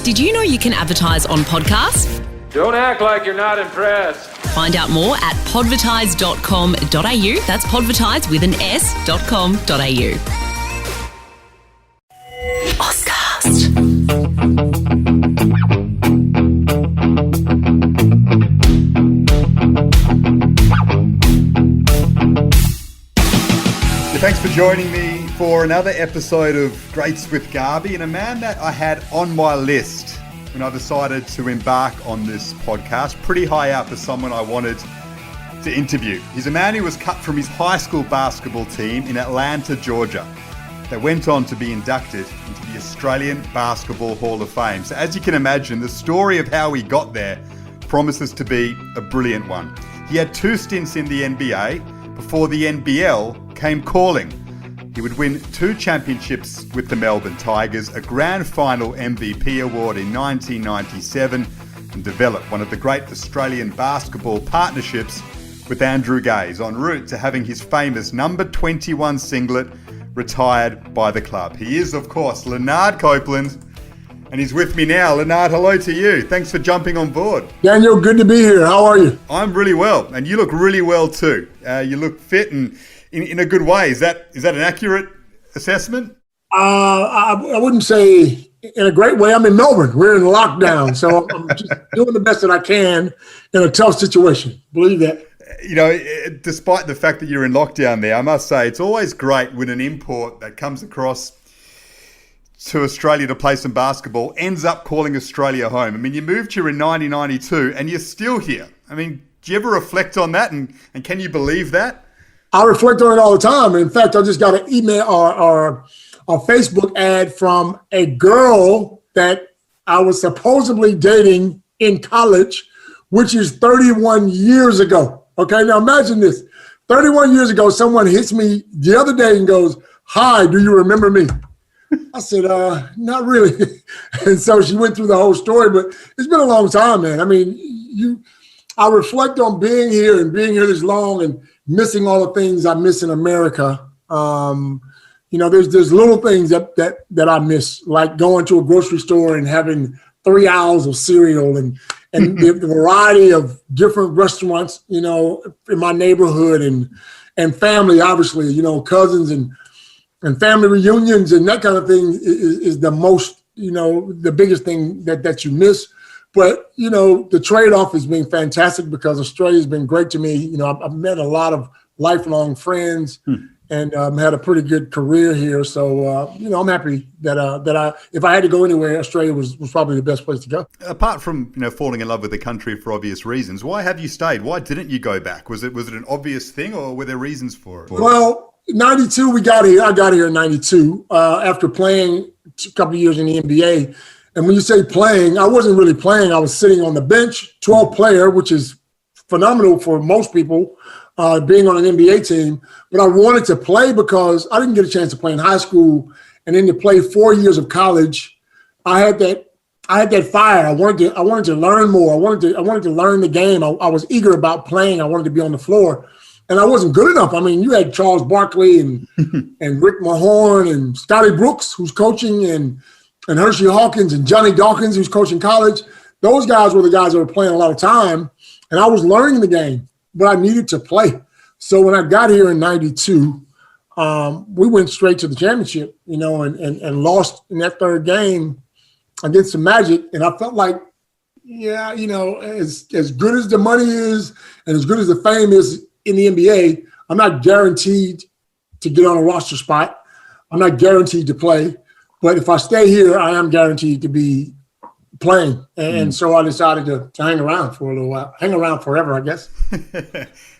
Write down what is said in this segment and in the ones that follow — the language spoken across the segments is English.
Did you know you can advertise on podcasts? Don't act like you're not impressed. Find out more at podvertise.com.au. That's podvertise with an s.com.au. Oscast. Thanks for joining me for another episode of Greats with Garby, and a man that I had on my list when I decided to embark on this podcast, pretty high up as someone I wanted to interview. He's a man who was cut from his high school basketball team in Atlanta, Georgia, that went on to be inducted into the Australian Basketball Hall of Fame. So as you can imagine, the story of how he got there promises to be a brilliant one. He had 2 stints in the NBA before the NBL came calling. He would win 2 championships with the Melbourne Tigers, a grand final MVP award in 1997, and develop one of the great Australian basketball partnerships with Andrew Gaze, en route to having his famous number 21 singlet retired by the club. He is, of course, Lanard Copeland, and he's with me now. Lanard, hello to you. Thanks for jumping on board. Daniel, good to be here. How are you? I'm really well, and you look really well too. You look fit and in a good way. Is that an accurate assessment? I wouldn't say in a great way. I'm in Melbourne. We're in lockdown, so I'm just doing the best that I can in a tough situation. Believe that. You know, despite the fact that you're in lockdown there, I must say it's always great when an import that comes across to Australia to play some basketball ends up calling Australia home. I mean, you moved here in 1992 and you're still here. I mean, do you ever reflect on that and can you believe that? I reflect on it all the time. In fact, I just got an email or a Facebook ad from a girl that I was supposedly dating in college, which is 31 years ago. Okay, now imagine this. 31 years ago, someone hits me the other day and goes, "Hi, do you remember me?" I said, not really. And so she went through the whole story, but it's been a long time, man. I mean, I reflect on being here and being here this long and missing all the things I miss in America. You know, there's little things that I miss, like going to a grocery store and having 3 aisles of cereal and the variety of different restaurants, you know, in my neighborhood and family, obviously, you know, cousins and family reunions and that kind of thing is the most, you know, the biggest thing that you miss. But, you know, the trade-off has been fantastic because Australia's been great to me. You know, I've met a lot of lifelong friends and had a pretty good career here. So, you know, I'm happy that if I had to go anywhere, Australia was probably the best place to go. Apart from, you know, falling in love with the country for obvious reasons, why have you stayed? Why didn't you go back? Was it an obvious thing or were there reasons for it? Well, 92, we got here. I got here in 92 after playing a couple of years in the NBA. And when you say playing, I wasn't really playing. I was sitting on the bench, 12 player, which is phenomenal for most people, being on an NBA team. But I wanted to play because I didn't get a chance to play in high school. And then to play 4 years of college, I had that fire. I wanted to learn more. I wanted to learn the game. I was eager about playing. I wanted to be on the floor. And I wasn't good enough. I mean, you had Charles Barkley and Rick Mahorn and Scotty Brooks, who's coaching, and Hershey Hawkins and Johnny Dawkins, who's coaching college. Those guys were the guys that were playing a lot of time. And I was learning the game, but I needed to play. So when I got here in 92, we went straight to the championship, you know, and lost in that third game against the Magic. And I felt like, yeah, you know, as good as the money is and as good as the fame is in the NBA, I'm not guaranteed to get on a roster spot. I'm not guaranteed to play. But if I stay here, I am guaranteed to be playing. And so I decided to hang around for a little while. Hang around forever, I guess.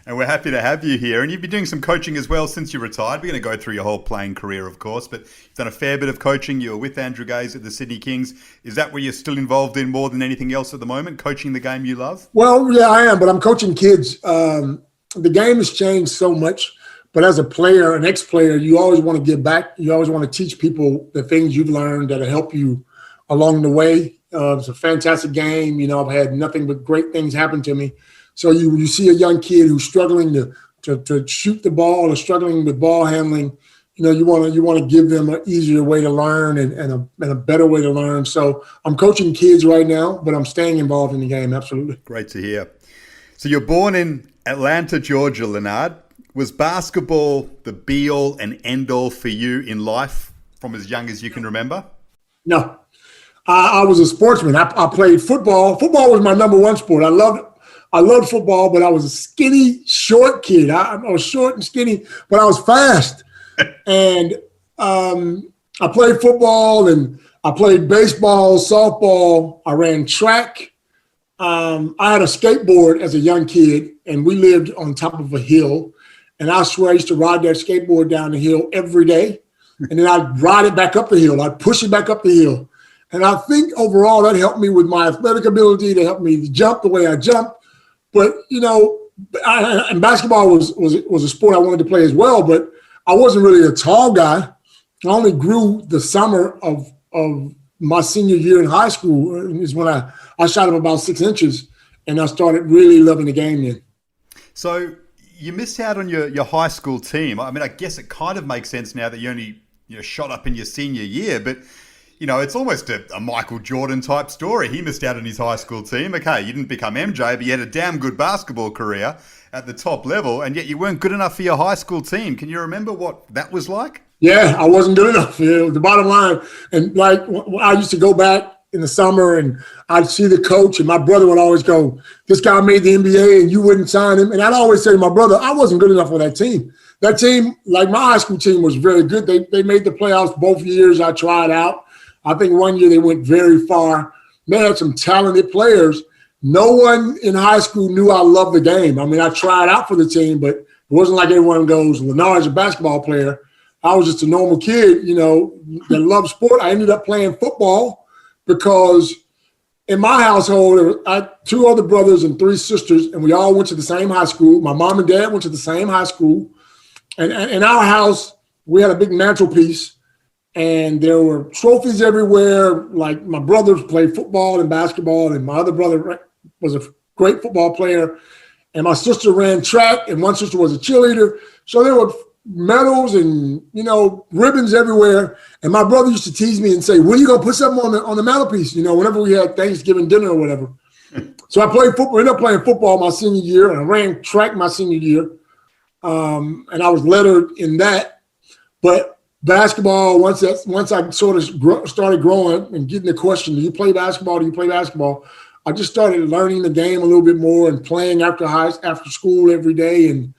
And we're happy to have you here. And you've been doing some coaching as well since you retired. We're going to go through your whole playing career, of course. But you've done a fair bit of coaching. You were with Andrew Gaze at the Sydney Kings. Is that what you're still involved in more than anything else at the moment, coaching the game you love? Well, yeah, I am. But I'm coaching kids. The game has changed so much. But as a player, an ex-player, you always want to give back. You always want to teach people the things you've learned that'll help you along the way. It's a fantastic game. You know, I've had nothing but great things happen to me. So you see a young kid who's struggling to shoot the ball or struggling with ball handling. you want to give them an easier way to learn and a better way to learn. So I'm coaching kids right now, but I'm staying involved in the game. Absolutely. Great to hear. So you're born in Atlanta, Georgia, Lanard. Was basketball the be-all and end-all for you in life from as young as you can remember? No. I was a sportsman. I played football. Football was my number one sport. I loved football, but I was a skinny, short kid. I was short and skinny, but I was fast. And I played football, and I played baseball, softball. I ran track. I had a skateboard as a young kid, and we lived on top of a hill. And I swear I used to ride that skateboard down the hill every day. And then I'd ride it back up the hill. I'd push it back up the hill. And I think overall that helped me with my athletic ability, to help me jump the way I jumped. But, and basketball was a sport I wanted to play as well, but I wasn't really a tall guy. I only grew the summer of my senior year in high school is when I shot up about 6 inches, and I started really loving the game then. So you missed out on your high school team. I mean, I guess it kind of makes sense now that you only shot up in your senior year, but it's almost a Michael Jordan type story. He missed out on his high school team. Okay, you didn't become MJ, but you had a damn good basketball career at the top level, and yet you weren't good enough for your high school team. Can you remember what that was like? Yeah, I wasn't good enough. The bottom line. And I used to go back in the summer and I'd see the coach, and my brother would always go, "This guy made the NBA and you wouldn't sign him." And I'd always say to my brother, I wasn't good enough for that team. That team, like my high school team, was very good. They made the playoffs both years I tried out. I think one year they went very far. They had some talented players. No one in high school knew I loved the game. I mean, I tried out for the team, but it wasn't like everyone goes, "Lanard's a basketball player." I was just a normal kid, that loved sport. I ended up playing football because in my household, I had 2 other brothers and 3 sisters, and we all went to the same high school. My mom and dad went to the same high school. And in our house, we had a big mantelpiece, and there were trophies everywhere. Like my brothers played football and basketball, and my other brother was a great football player. And my sister ran track, and one sister was a cheerleader. So there were medals and, ribbons everywhere. And my brother used to tease me and say, "When are you going to put something on the mantelpiece?" Whenever we had Thanksgiving dinner or whatever. So I played football, ended up playing football my senior year, and I ran track my senior year. And I was lettered in that. But basketball, once I sort of started growing and getting the question, "Do you play basketball? Do you play basketball?" I just started learning the game a little bit more and playing after school every day. And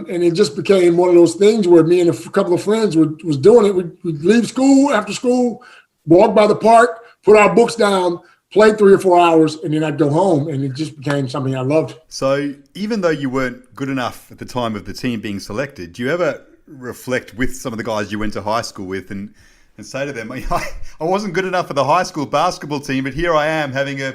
it just became one of those things where me and a couple of friends was doing it. We'd leave school, after school, walk by the park, put our books down, play 3 or 4 hours, and then I'd go home, and it just became something I loved. So even though you weren't good enough at the time of the team being selected, do you ever reflect with some of the guys you went to high school with and say to them, "I wasn't good enough for the high school basketball team, but here I am having a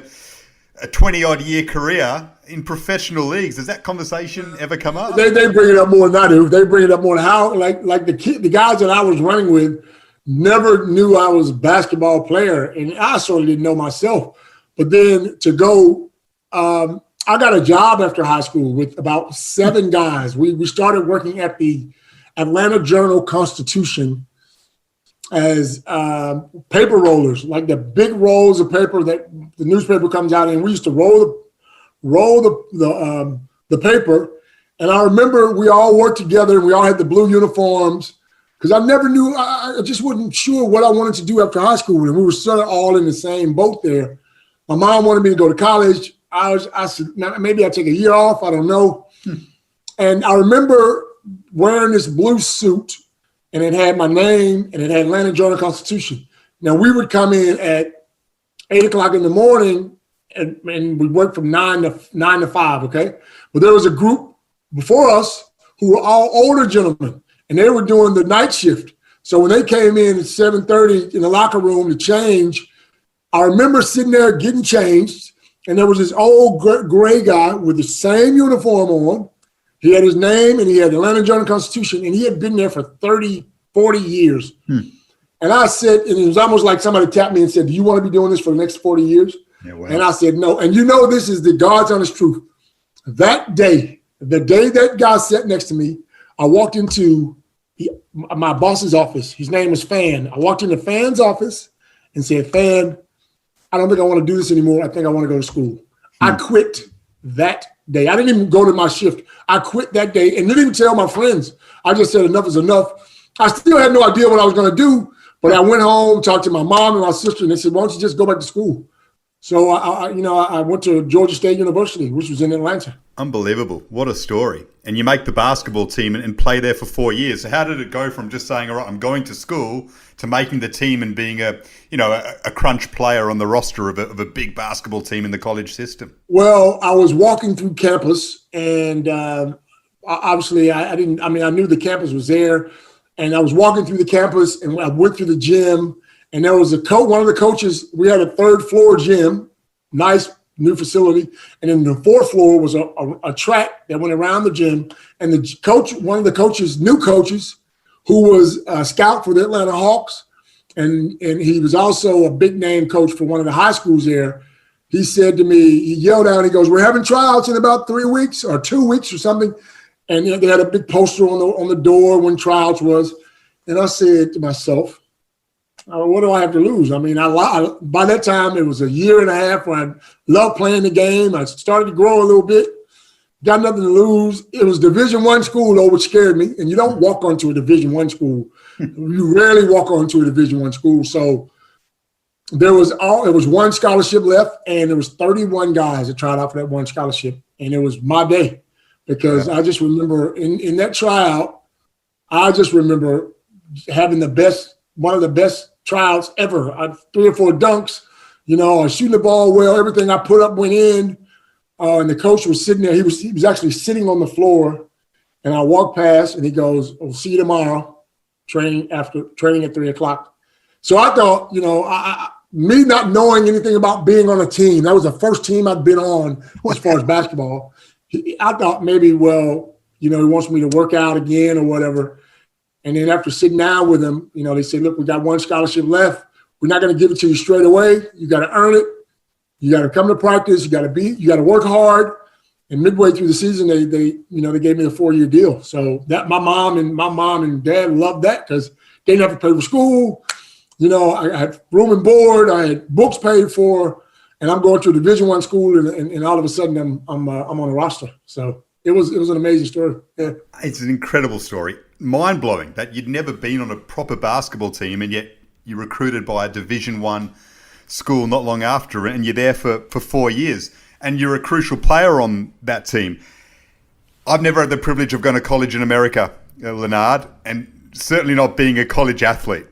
20-odd year career in professional leagues"? Does that conversation ever come up? They bring it up more than I do. They bring it up more than how, like the guys that I was running with never knew I was a basketball player, and I sort of didn't know myself. But then to go, I got a job after high school with about 7 guys. We started working at the Atlanta Journal-Constitution as paper rollers, like the big rolls of paper that the newspaper comes out in. We used to roll the paper, and I remember we all worked together and we all had the blue uniforms because I never knew. I just wasn't sure what I wanted to do after high school, and we were sort of all in the same boat there. My mom wanted me to go to college. I said maybe I'd take a year off. I don't know. And I remember wearing this blue suit, and it had my name, and it had Lanard Journal-Constitution. Now, we would come in at 8 o'clock in the morning, and we worked from 9 to 5, okay? But there was a group before us who were all older gentlemen, and they were doing the night shift. So when they came in at 7:30 in the locker room to change, I remember sitting there getting changed, and there was this old gray guy with the same uniform on. He had his name, and he had the Lanard Journal-Constitution, and he had been there for 30, 40 years. And I said, and it was almost like somebody tapped me and said, "Do you want to be doing this for the next 40 years?" Yeah, well. And I said, "No." And this is the God's honest truth. That day, the day that guy sat next to me, I walked into my boss's office. His name was Fan. I walked into Fan's office and said, Fan, I don't think I want to do this anymore. I think I want to go to school. I quit that day. I didn't even go to my shift. I quit that day and didn't even tell my friends. I just said enough is enough. I still had no idea what I was going to do, but I went home, talked to my mom and my sister, and they said, why don't you just go back to school? So I went to Georgia State University, which was in Atlanta. Unbelievable. What a story. And you make the basketball team and play there for 4 years. So how did it go from just saying, all right, I'm going to school, to making the team and being a crunch player on the roster of a big basketball team in the college system? Well, I was walking through campus, and obviously I knew the campus was there, and I was walking through the campus, and I went through the gym, and there was one of the coaches. We had a third floor gym, nice new facility, and then the fourth floor was a track that went around the gym, and one of the new coaches, who was a scout for the Atlanta Hawks, and he was also a big name coach for one of the high schools there. He said to me, he yelled out, he goes, we're having tryouts in about 3 weeks or 2 weeks or something. And they had a big poster on the door when tryouts was. And I said to myself, what do I have to lose? I mean, by that time, it was a year and a half where I loved playing the game. I started to grow a little bit. Got nothing to lose. It was Division I school, though, which scared me. And you don't walk onto a Division I school. You rarely walk onto a Division I school. So there was one scholarship left, and there was 31 guys that tried out for that one scholarship. And it was my day, because I just remember in that tryout, I just remember having one of the best tryouts ever. 3 or 4 dunks, I was shooting the ball well. Everything I put up went in. And the coach was sitting there. He was actually sitting on the floor, and I walked past, and he goes, "I'll see you tomorrow, training at 3:00." So I thought, me not knowing anything about being on a team, that was the first team I'd been on as far as basketball. I thought maybe, he wants me to work out again or whatever. And then after sitting down with him, they said, "Look, we got one scholarship left. We're not going to give it to you straight away. You got to earn it. You got to come to practice. You got to work hard." And midway through the season, they gave me a 4-year deal. So that my mom and dad loved that, because they didn't have to pay for school. I had room and board. I had books paid for, and I'm going to a Division I school, and all of a sudden I'm on a roster. So it was an amazing story. Yeah. It's an incredible story, mind blowing that you'd never been on a proper basketball team, and yet you're recruited by a Division I school not long after, and you're there for 4 years, and you're a crucial player on that team. I've never had the privilege of going to college in America, Lanard, and certainly not being a college athlete.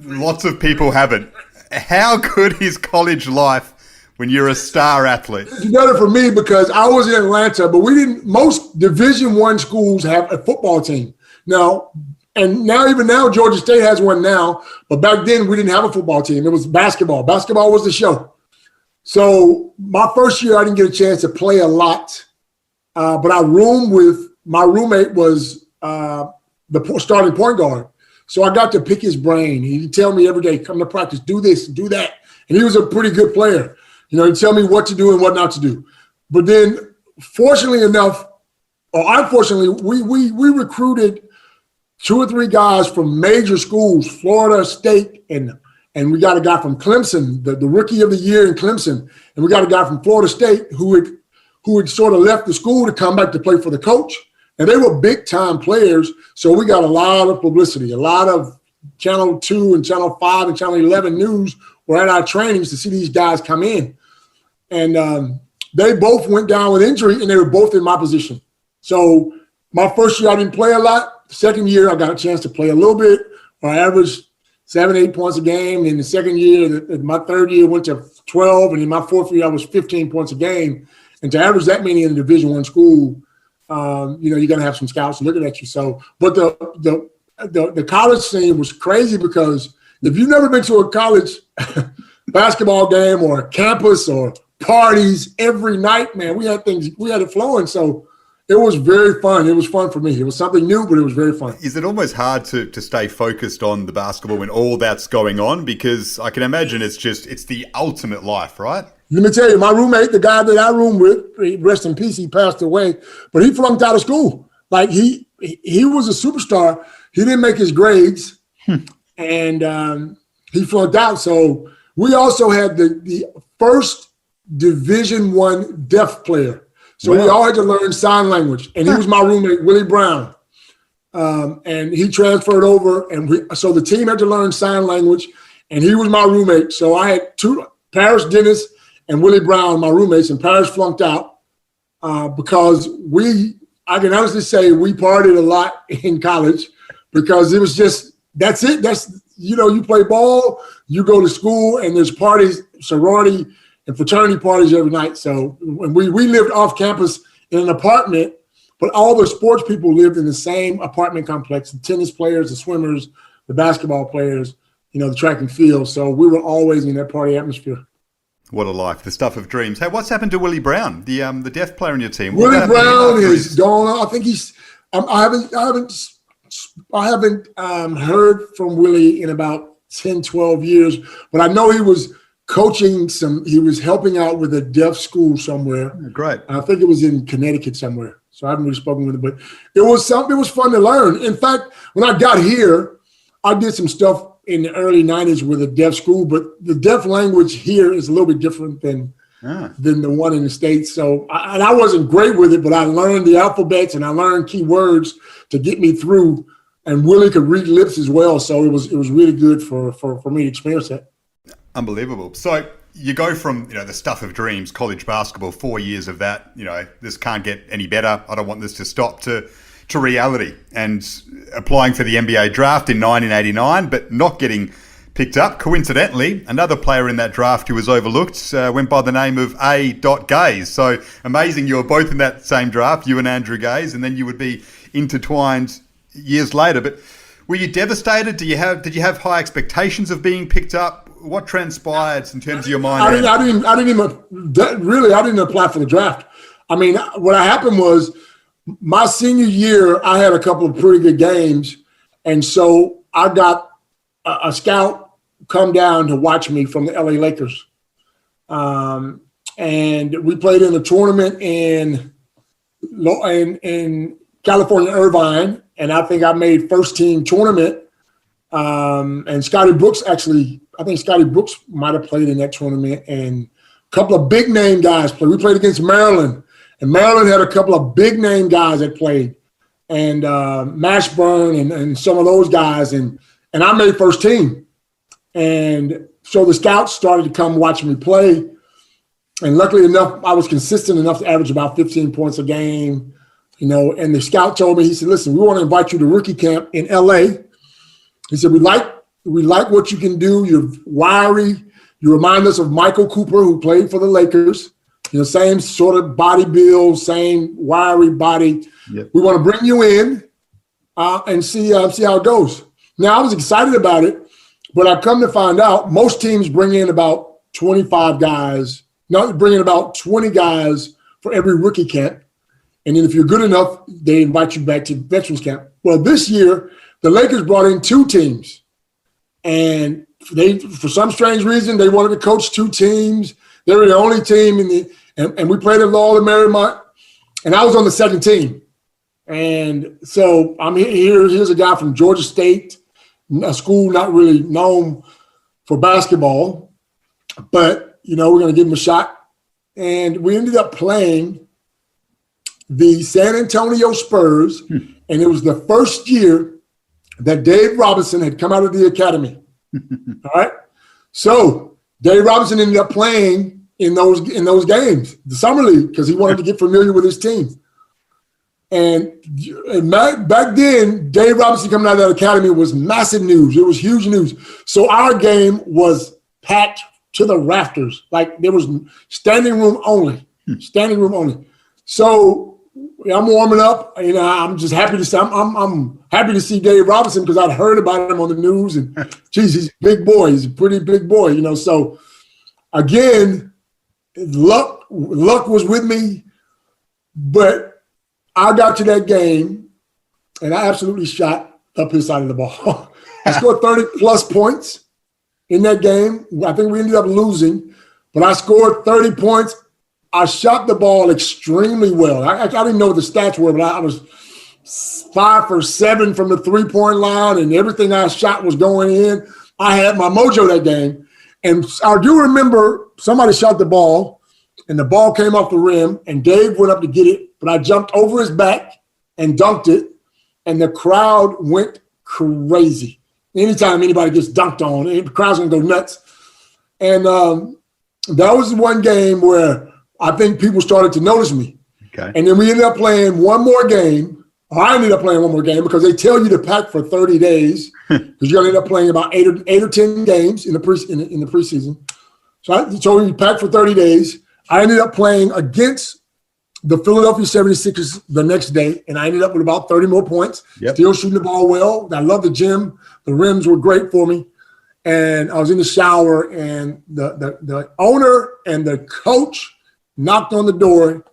Lots of people haven't. How good is college life when you're a star athlete? It's better for me because I was in Atlanta, but most Division I schools have a football team. And even now, Georgia State has one now. But back then, we didn't have a football team. It was basketball. Basketball was the show. So my first year, I didn't get a chance to play a lot. But I roomed with – my roommate was the starting point guard. So I got to pick his brain. He'd tell me every day, come to practice, do this, do that. And he was a pretty good player. He'd tell me what to do and what not to do. But then, fortunately enough, or unfortunately, we recruited 2 or 3 guys from major schools, Florida State, and we got a guy from Clemson, the rookie of the year in Clemson, and we got a guy from Florida State who had sort of left the school to come back to play for the coach. And they were big-time players, so we got a lot of publicity. A lot of Channel 2 and Channel 5 and Channel 11 news were at our trainings to see these guys come in. And they both went down with injury, and they were both in my position. So my first year, I didn't play a lot. The second year, I got a chance to play a little bit. I averaged 7, 8 points a game. In the second year, my third year went to 12, and in my fourth year, I was 15 points a game. And to average that many in a Division I school, you're going to have some scouts looking at you. So, but the college scene was crazy, because if you've never been to a college basketball game or a campus or parties every night, man, we had it flowing. So it was very fun. It was fun for me. It was something new, but it was very fun. Is it almost hard to stay focused on the basketball when all that's going on? Because I can imagine it's the ultimate life, right? Let me tell you, my roommate, the guy that I roomed with, rest in peace, he passed away, but he flunked out of school. Like he was a superstar. he didn't make his grades, and he flunked out. So we also had the first Division I deaf player. So we all had to learn sign language, and he was my roommate, Willie Brown. And he transferred over, and so the team had to learn sign language, and he was my roommate. So I had Parrish Dennis and Willie Brown, my roommates, and Parrish flunked out because I can honestly say we partied a lot in college because it was just, that's it. That's, you play ball, you go to school, and there's parties, sorority and fraternity parties every night. So when we lived off campus in an apartment, but all the sports people lived in the same apartment complex, the tennis players, the swimmers, the basketball players, the track and field. So we were always in that party atmosphere. What a life, the stuff of dreams. Hey, what's happened to Willie Brown, the deaf player on your team? Willie Brown is gone. I think he's. I haven't heard from Willie in about 10, 12 years, but I know he was coaching he was helping out with a deaf school somewhere. Great. I think it was in Connecticut somewhere. So I haven't really spoken with him, but it was fun to learn. In fact, when I got here, I did some stuff in the early 90s with a deaf school, but the deaf language here is a little bit different than the one in the States. So I wasn't great with it, but I learned the alphabets and I learned key words to get me through. And Willie could read lips as well. So it was really good for me to experience that. Unbelievable. So you go from, the stuff of dreams, college basketball, 4 years of that, this can't get any better. I don't want this to stop, to reality, and applying for the NBA draft in 1989, but not getting picked up. Coincidentally, another player in that draft who was overlooked went by the name of A. Gaze. So amazing you were both in that same draft, you and Andrew Gaze, and then you would be intertwined years later. But were you devastated? Did you have high expectations of being picked up? What transpired in terms of your mind? I didn't apply for the draft. I mean, what happened was my senior year, I had a couple of pretty good games. And so I got a scout come down to watch me from the LA Lakers. And we played in a tournament in California, Irvine. And I think I made first team tournament. And Scotty Brooks I think Scotty Brooks might have played in that tournament, and a couple of big name guys played. We played against Maryland, and Maryland had a couple of big name guys that played, and Mashburn and some of those guys, and I made first team. And so the scouts started to come watch me play, and luckily enough, I was consistent enough to average about 15 points a game, and the scout told me, he said, listen, we want to invite you to rookie camp in LA. He said, we like what you can do. You're wiry. You remind us of Michael Cooper, who played for the Lakers. Same sort of body build, same wiry body. Yep. We want to bring you in and see how it goes. Now, I was excited about it, but I've come to find out most teams bring in about 25 guys, bring in about 20 guys for every rookie camp. And then if you're good enough, they invite you back to veterans camp. Well, this year, the Lakers brought in 2 teams. And for some strange reason, they wanted to coach 2 teams. They were the only team and we played at Laurel and Marymount, and I was on the second team. And so I'm here. Here's a guy from Georgia State, a school not really known for basketball, but we're going to give him a shot. And we ended up playing the San Antonio Spurs, and it was the first year that Dave Robinson had come out of the academy. All right. So Dave Robinson ended up playing in those games, the summer league, because he wanted to get familiar with his team. And back then, Dave Robinson coming out of that academy was massive news. It was huge news. So our game was packed to the rafters. Like there was standing room only. So I'm warming up. I'm just happy to see. I'm happy to see Dave Robinson because I'd heard about him on the news, and geez, he's a big boy. He's a pretty big boy, So again, luck was with me, but I got to that game, and I absolutely shot up his side of the ball. I scored 30-plus points in that game. I think we ended up losing, but I scored 30 points. I shot the ball extremely well. I didn't know what the stats were, but I was 5 for 7 from the 3-point line, and everything I shot was going in. I had my mojo that game. And I do remember somebody shot the ball, and the ball came off the rim, and Dave went up to get it, but I jumped over his back and dunked it, and the crowd went crazy. Anytime anybody gets dunked on, the crowd's going to go nuts. And that was one game where I think people started to notice me. Okay. And then we ended up playing one more game. I ended up playing one more game because they tell you to pack for 30 days because you're going to end up playing about 8 or 10 games in the preseason. So you pack for 30 days. I ended up playing against the Philadelphia 76ers the next day, and I ended up with about 30 more points, still shooting the ball well. I love the gym. The rims were great for me. And I was in the shower, and the owner and the coach knocked on the door,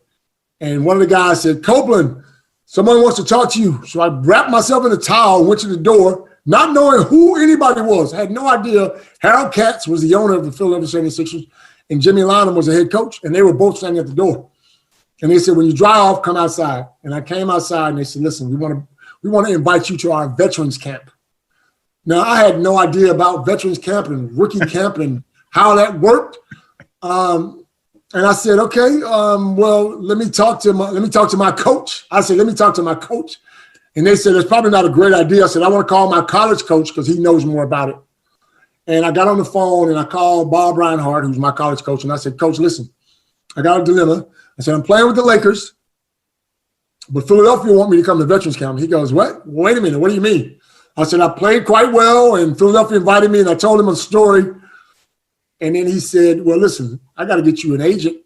and one of the guys said, "Copeland, someone wants to talk to you." So I wrapped myself in a towel, went to the door, not knowing who anybody was. I had no idea. Harold Katz was the owner of the Philadelphia 76ers, and Jimmy Lanard was the head coach, and they were both standing at the door. And they said, "When you dry off, come outside." And I came outside, and they said, "Listen, we want to invite you to our veterans camp." Now, I had no idea about veterans camp and rookie camp and how that worked. And I said, "Okay, well, let me talk to my coach." I said, "Let me talk to my coach." And they said, "It's probably not a great idea." I said, "I want to call my college coach because he knows more about it." And I got on the phone and I called Bob Reinhardt, who's my college coach. And I said, "Coach, listen, I got a dilemma." I said, "I'm playing with the Lakers, but Philadelphia want me to come to veterans camp." He goes, "What? Wait a minute. What do you mean?" I said, "I played quite well, and Philadelphia invited me," and I told him a story. And then he said, "Well, listen, I got to get you an agent.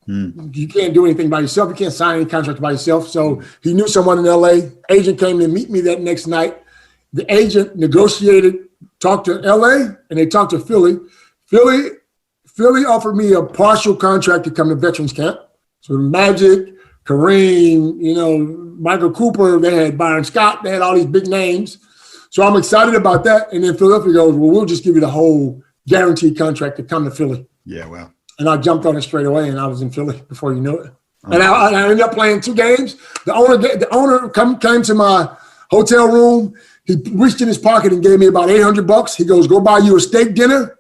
You can't do anything by yourself. You can't sign any contract by yourself." So he knew someone in L.A. Agent came to meet me that next night. The agent negotiated, talked to L.A., and they talked to Philly. Philly offered me a partial contract to come to veterans camp. So Magic, Kareem, Michael Cooper, they had Byron Scott, they had all these big names. So I'm excited about that. And then Philadelphia goes, "Well, we'll just give you the whole guaranteed contract to come to Philly." Yeah, wow. And I jumped on it straight away, and I was in Philly before you knew it. And I ended up playing 2 games. The owner came to my hotel room. He reached in his pocket and gave me about $800. He goes, "Go buy you a steak dinner."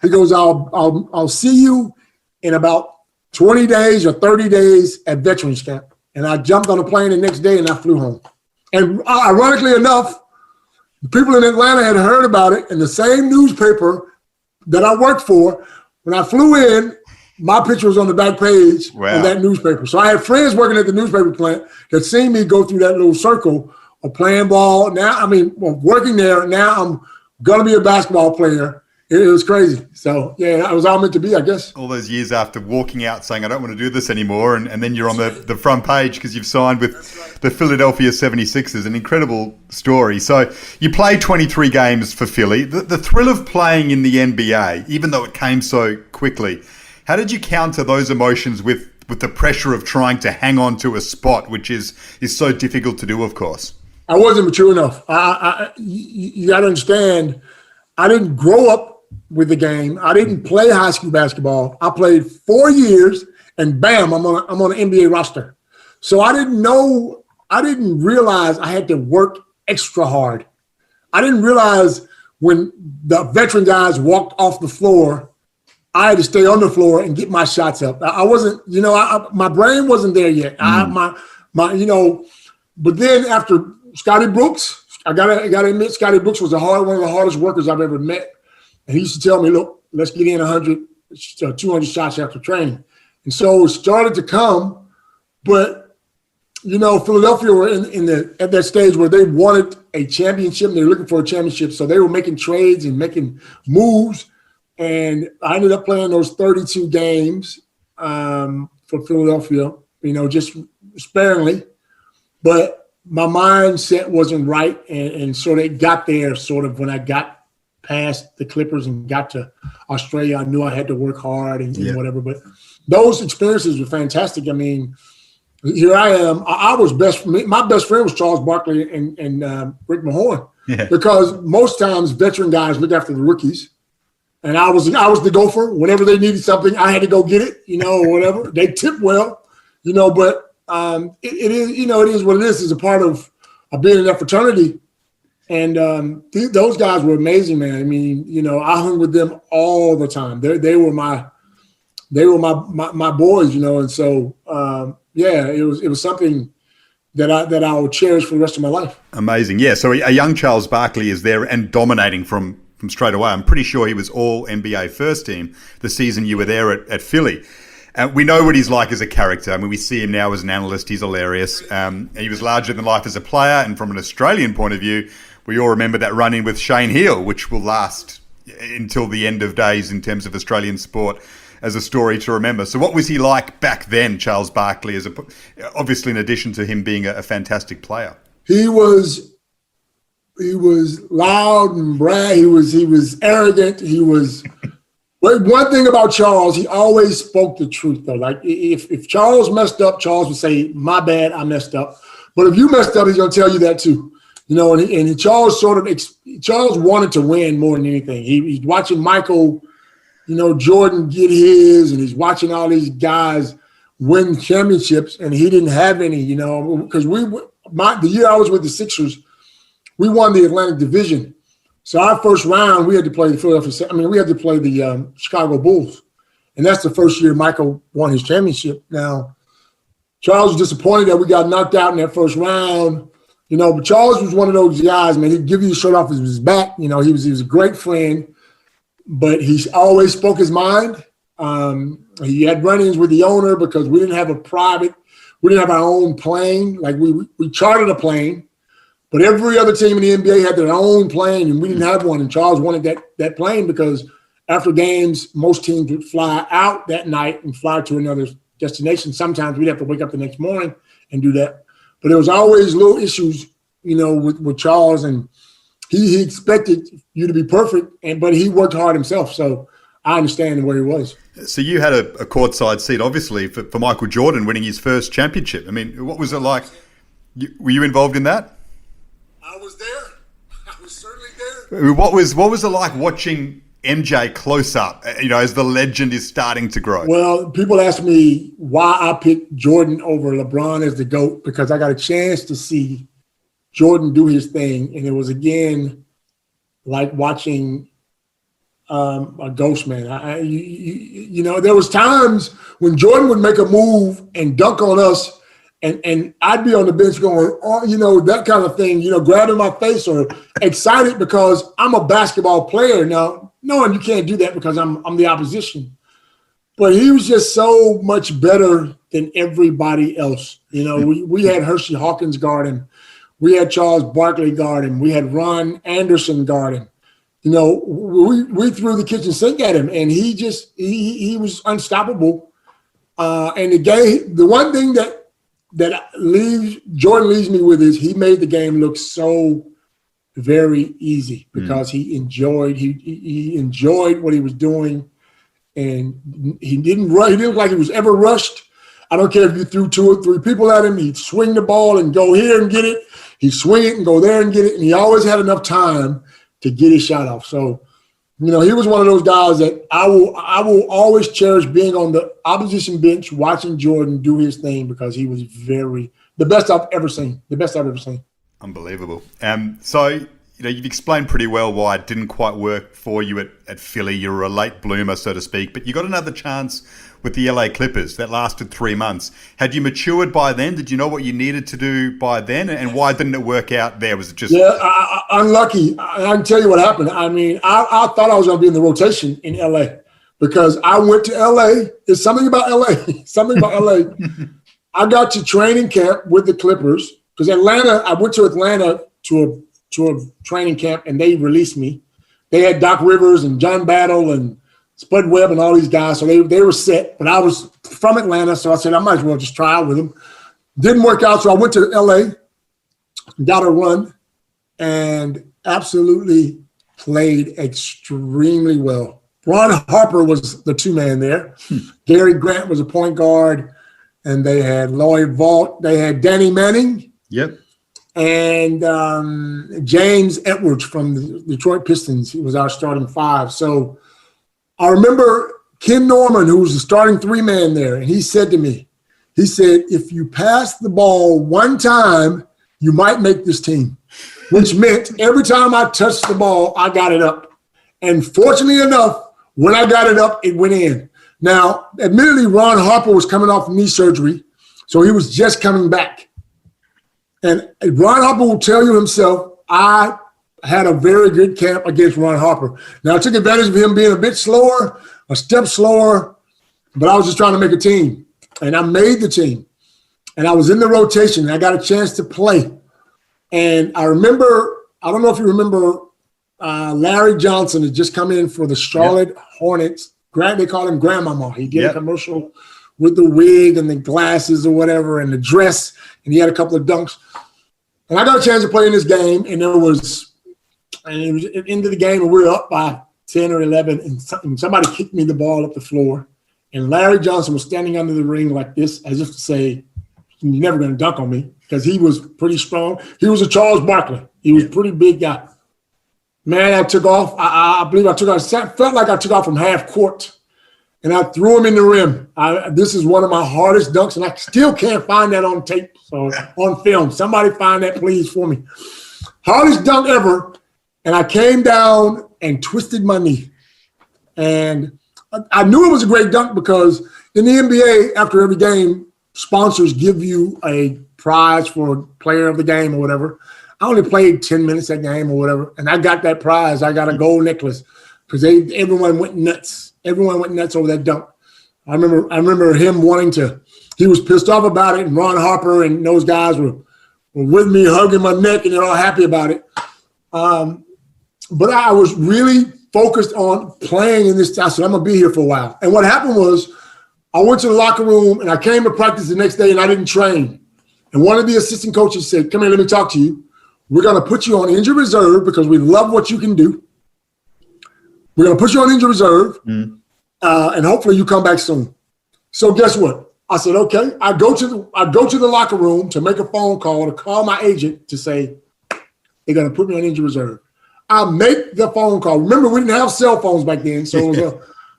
He goes, I'll see you in about 20 days or 30 days at veterans camp." And I jumped on a plane the next day and I flew home. And ironically enough, the people in Atlanta had heard about it, and the same newspaper that I worked for, when I flew in, my picture was on the back page of that newspaper. So I had friends working at the newspaper plant that seen me go through that little circle of playing ball. Working there. Now I'm going to be a basketball player. It was crazy. So, yeah, I was all meant to be, I guess. All those years after walking out saying, "I don't want to do this anymore," and then you're on the front page because you've signed with the Philadelphia 76ers. An incredible story. So you played 23 games for Philly. The thrill of playing in the NBA, even though it came so quickly, how did you counter those emotions with the pressure of trying to hang on to a spot, which is so difficult to do, of course? I wasn't mature enough. You got to understand, I didn't grow up with the game. I didn't play high school basketball. I played 4 years, and bam, I'm on an NBA roster. So I didn't realize I had to work extra hard. I didn't realize when the veteran guys walked off the floor, I had to stay on the floor and get my shots up. I wasn't, my brain wasn't there yet. But then after Scotty Brooks, I gotta admit, Scotty Brooks was one of the hardest workers I've ever met. And he used to tell me, "Look, let's get in 100, 200 shots after training." And so it started to come, but, Philadelphia were at that stage where they wanted a championship and they were looking for a championship. So they were making trades and making moves. And I ended up playing those 32 games for Philadelphia, just sparingly. But my mindset wasn't right. And sort of it got there sort of when I got past the Clippers and got to Australia. I knew I had to work hard and whatever, but those experiences were fantastic. I mean, here I am. My best friend was Charles Barkley and Rick Mahorn, because most times veteran guys look after the rookies, and I was the gopher. Whenever they needed something, I had to go get it, or whatever. They tip well, but it is what it is. It's a part of of being in that fraternity. And those guys were amazing, man. I mean, I hung with them all the time. They were my boys, and so it was something that I will cherish for the rest of my life. Amazing, yeah. So a young Charles Barkley is there and dominating from straight away. I'm pretty sure he was all NBA first team the season you were there at Philly. We know what he's like as a character. I mean, we see him now as an analyst. He's hilarious. He was larger than life as a player. And from an Australian point of view, we all remember that run-in with Shane Heal, which will last until the end of days in terms of Australian sport as a story to remember. So what was he like back then, Charles Barkley, obviously in addition to him being a fantastic player? He was loud and brag. He was arrogant. But one thing about Charles, he always spoke the truth, though. Like, if Charles messed up, Charles would say, "My bad, I messed up." But if you messed up, he's going to tell you that too. And Charles Charles wanted to win more than anything. He's watching Michael, Jordan get his, and he's watching all these guys win championships, and he didn't have any, because the year I was with the Sixers, we won the Atlantic Division. So our first round, we had to play the Chicago Bulls. And that's the first year Michael won his championship. Now, Charles was disappointed that we got knocked out in that first round, but Charles was one of those guys, man. He'd give you the shirt off his back. He was a great friend, but he always spoke his mind. He had run-ins with the owner because we didn't have our own plane. Like we chartered a plane. But every other team in the NBA had their own plane, and we didn't have one. And Charles wanted that plane because after games, most teams would fly out that night and fly to another destination. Sometimes we'd have to wake up the next morning and do that. But there was always little issues, with Charles, and he expected you to be perfect, but he worked hard himself. So I understand where he was. So you had a courtside seat, obviously, for Michael Jordan winning his first championship. I mean, what was it like? Were you involved in that? I was there. I was certainly there. What was it like watching MJ close up, as the legend is starting to grow? Well, people ask me why I picked Jordan over LeBron as the GOAT, because I got a chance to see Jordan do his thing. And it was, again, like watching a ghost, man. There was times when Jordan would make a move and dunk on us, and I'd be on the bench going, that kind of thing, grabbing my face or excited because I'm a basketball player now, knowing you can't do that because I'm the opposition. But he was just so much better than everybody else. We had Hershey Hawkins guard him. We had Charles Barkley guard him. We had Ron Anderson guard him. We threw the kitchen sink at him, and he was unstoppable. And the one thing that Jordan leaves me with is he made the game look so very easy because he enjoyed what he was doing, and he didn't look like he was ever rushed. I don't care if you threw 2 or 3 people at him, he'd swing the ball and go here and get it. He'd swing it and go there and get it, and he always had enough time to get his shot off. So, he was one of those guys that I will always cherish being on the opposition bench watching Jordan do his thing because he was the best I've ever seen. Unbelievable. So, you've explained pretty well why it didn't quite work for you at Philly. You were a late bloomer, so to speak, but you got another chance with the LA Clippers that lasted 3 months. Had you matured by then? Did you know what you needed to do by then? And why didn't it work out there? Was it just... Yeah, unlucky. I can tell you what happened. I mean, I thought I was going to be in the rotation in LA because I went to LA. There's something about LA. I got to training camp with the Clippers because I went to Atlanta to a training camp, and they released me. They had Doc Rivers and John Battle and Spud Webb and all these guys, so they were set. But I was from Atlanta, so I said I might as well just try out with them. Didn't work out, so I went to LA, got a run, and absolutely played extremely well. Ron Harper was the 2-man there. Gary Grant was a point guard, and they had Lloyd Vault. They had Danny Manning. Yep. And James Edwards from the Detroit Pistons. He was our starting 5. So I remember Ken Norman, who was the starting 3-man there, and he said to me, if you pass the ball one time, you might make this team, which meant every time I touched the ball, I got it up. And fortunately enough, when I got it up, it went in. Now, admittedly, Ron Harper was coming off knee surgery, so he was just coming back. And Ron Harper will tell you himself, I had a very good camp against Ron Harper. Now, I took advantage of him being a bit slower, a step slower, but I was just trying to make a team. And I made the team. And I was in the rotation, and I got a chance to play. And I remember, I don't know if you remember, Larry Johnson had just come in for the Charlotte Hornets. They call him Grandmama. He did a commercial with the wig and the glasses or whatever and the dress, and he had a couple of dunks. And I got a chance to play in this game, and it was at the end of the game, and we were up by 10 or 11, and somebody kicked me the ball up the floor. And Larry Johnson was standing under the ring like this, as if to say, you're never going to dunk on me, because he was pretty strong. He was a Charles Barkley. He was a pretty big guy. Man, I took off. I believe I took off. Felt like I took off from half court, and I threw him in the rim. This is one of my hardest dunks, and I still can't find that on tape, so on film. Somebody find that, please, for me. Hardest dunk ever, and I came down and twisted my knee. And I knew it was a great dunk because in the NBA, after every game, sponsors give you a prize for player of the game or whatever. I only played 10 minutes that game or whatever, and I got that prize. I got a gold necklace because everyone went nuts. Everyone went nuts over that dunk. I remember him wanting to. He was pissed off about it, and Ron Harper and those guys were with me, hugging my neck, and they're all happy about it. But I was really focused on playing in this. I said, I'm going to be here for a while. And what happened was I went to the locker room, and I came to practice the next day, and I didn't train. And one of the assistant coaches said, come here, let me talk to you. We're going to put you on injured reserve because we love what you can do. We're going to put you on injured reserve, and hopefully you come back soon. So guess what? I said, okay. I go to the locker room to make a phone call to call my agent to say they're going to put me on injured reserve. I make the phone call. Remember, we didn't have cell phones back then, so it was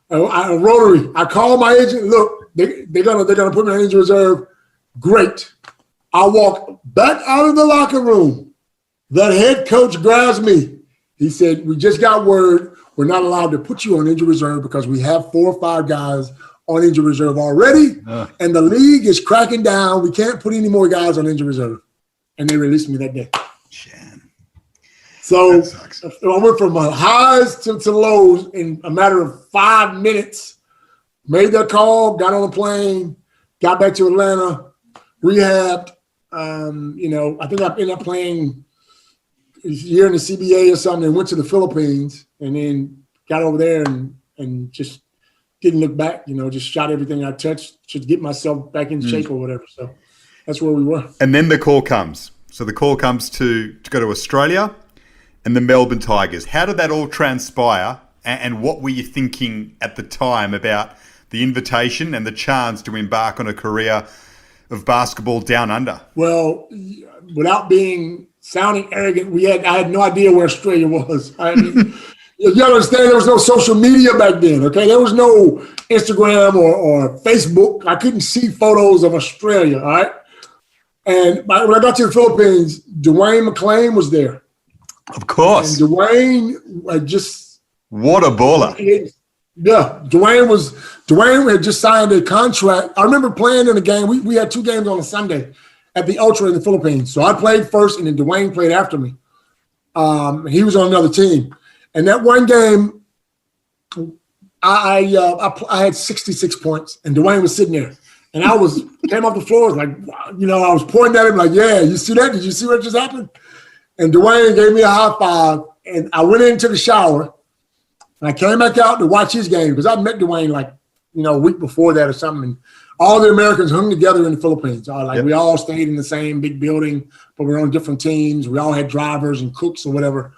a rotary. I call my agent. Look, they're gonna put me on injured reserve. Great. I walk back out of the locker room. The head coach grabs me. He said, we just got word we're not allowed to put you on injured reserve because we have 4 or 5 guys on injured reserve already, and the league is cracking down. We can't put any more guys on injured reserve. And they released me that day. So I went from highs to lows in a matter of 5 minutes, made that call, got on a plane, got back to Atlanta, rehabbed. I think I ended up playing a year in the CBA or something and went to the Philippines and then got over there and just didn't look back, just shot everything I touched to get myself back in shape or whatever. So that's where we were. And then the call comes. So the call comes to go to Australia and the Melbourne Tigers. How did that all transpire, and what were you thinking at the time about the invitation and the chance to embark on a career of basketball down under? Well, without sounding arrogant, I had no idea where Australia was. You understand, there was no social media back then, okay? There was no Instagram or Facebook. I couldn't see photos of Australia, all right? And when I got to the Philippines, Dwayne McClain was there. Of course. And Dwayne had just... What a baller. Yeah, Dwayne had just signed a contract. I remember playing in a game. We had 2 games on a Sunday at the Ultra in the Philippines. So I played first, and then Dwayne played after me. He was on another team. And that one game, I had 66 points, and Dwayne was sitting there. And I came off the floor, like, I was pointing at him like, yeah, you see that? Did you see what just happened? And Dwayne gave me a high five, and I went in and took a shower. And I came back out to watch his game because I met Dwayne a week before that or something. And all the Americans hung together in the Philippines. We all stayed in the same big building, but we were on different teams. We all had drivers and cooks or whatever.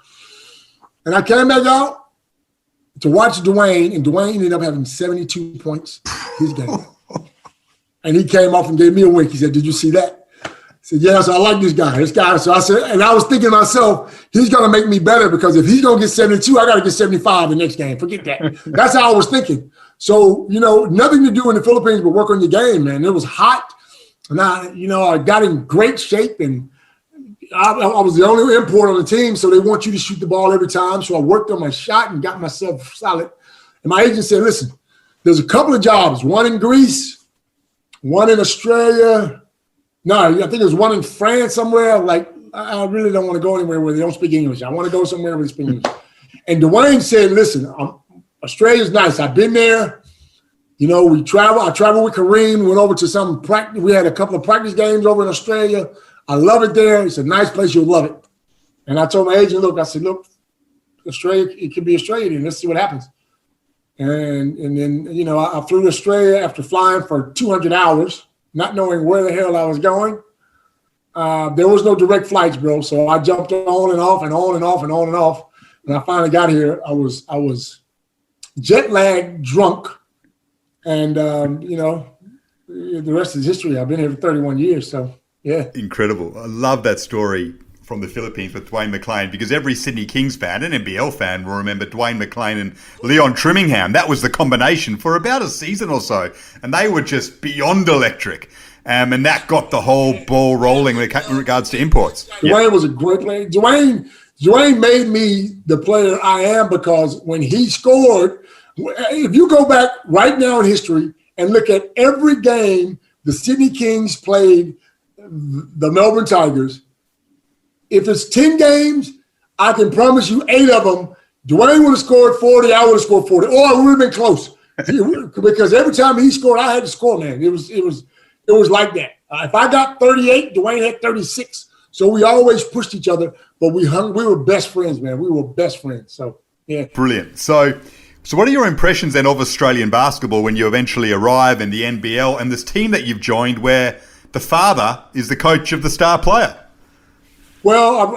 And I came back out to watch Dwayne, and Dwayne ended up having 72 points his game. And he came off and gave me a wink. He said, did you see that? I said, yeah, so I like this guy. So I said, and I was thinking to myself, he's going to make me better because if he's going to get 72, I got to get 75 the next game. Forget that. That's how I was thinking. So, nothing to do in the Philippines but work on your game, man. It was hot. And I got in great shape and I was the only import on the team, so they want you to shoot the ball every time. So I worked on my shot and got myself solid. And my agent said, listen, there's a couple of jobs, one in Greece, one in Australia. No, I think there's one in France somewhere. Like, I really don't want to go anywhere where they don't speak English. I want to go somewhere where they speak English. And Dwayne said, listen, Australia's nice. I've been there. You know, I traveled with Kareem, went over to some practice. We had a couple of practice games over in Australia. I love it there. It's a nice place. You'll love it. And I told my agent, look, Australia, it could be Australia. Let's see what happens. And then, you know, I flew to Australia after flying for 200 hours, not knowing where the hell I was going. There was no direct flights, bro. So I jumped on and off and on and off and on and off. When I finally got here, I was jet lagged, drunk. And, you know, the rest is history. I've been here for 31 years. So, yeah. Incredible. I love that story from the Philippines with Dwayne McClain, because every Sydney Kings fan and NBL fan will remember Dwayne McClain and Leon Trimmingham. That was the combination for about a season or so. And they were just beyond electric. And that got the whole ball rolling in regards to imports. Dwayne was a great player. Dwayne made me the player I am, because when he scored, if you go back right now in history and look at every game the Sydney Kings played the Melbourne Tigers, if it's 10 games, I can promise you 8 of them, Dwayne would have scored 40, I would have scored 40. Or it would have been close. Because every time he scored, I had to score, man. It was like that. If I got 38, Dwayne had 36. So we always pushed each other, but we were best friends, man. We were best friends. So, yeah. Brilliant. So what are your impressions then of Australian basketball when you eventually arrive in the NBL and this team that you've joined where the father is the coach of the star player? Well,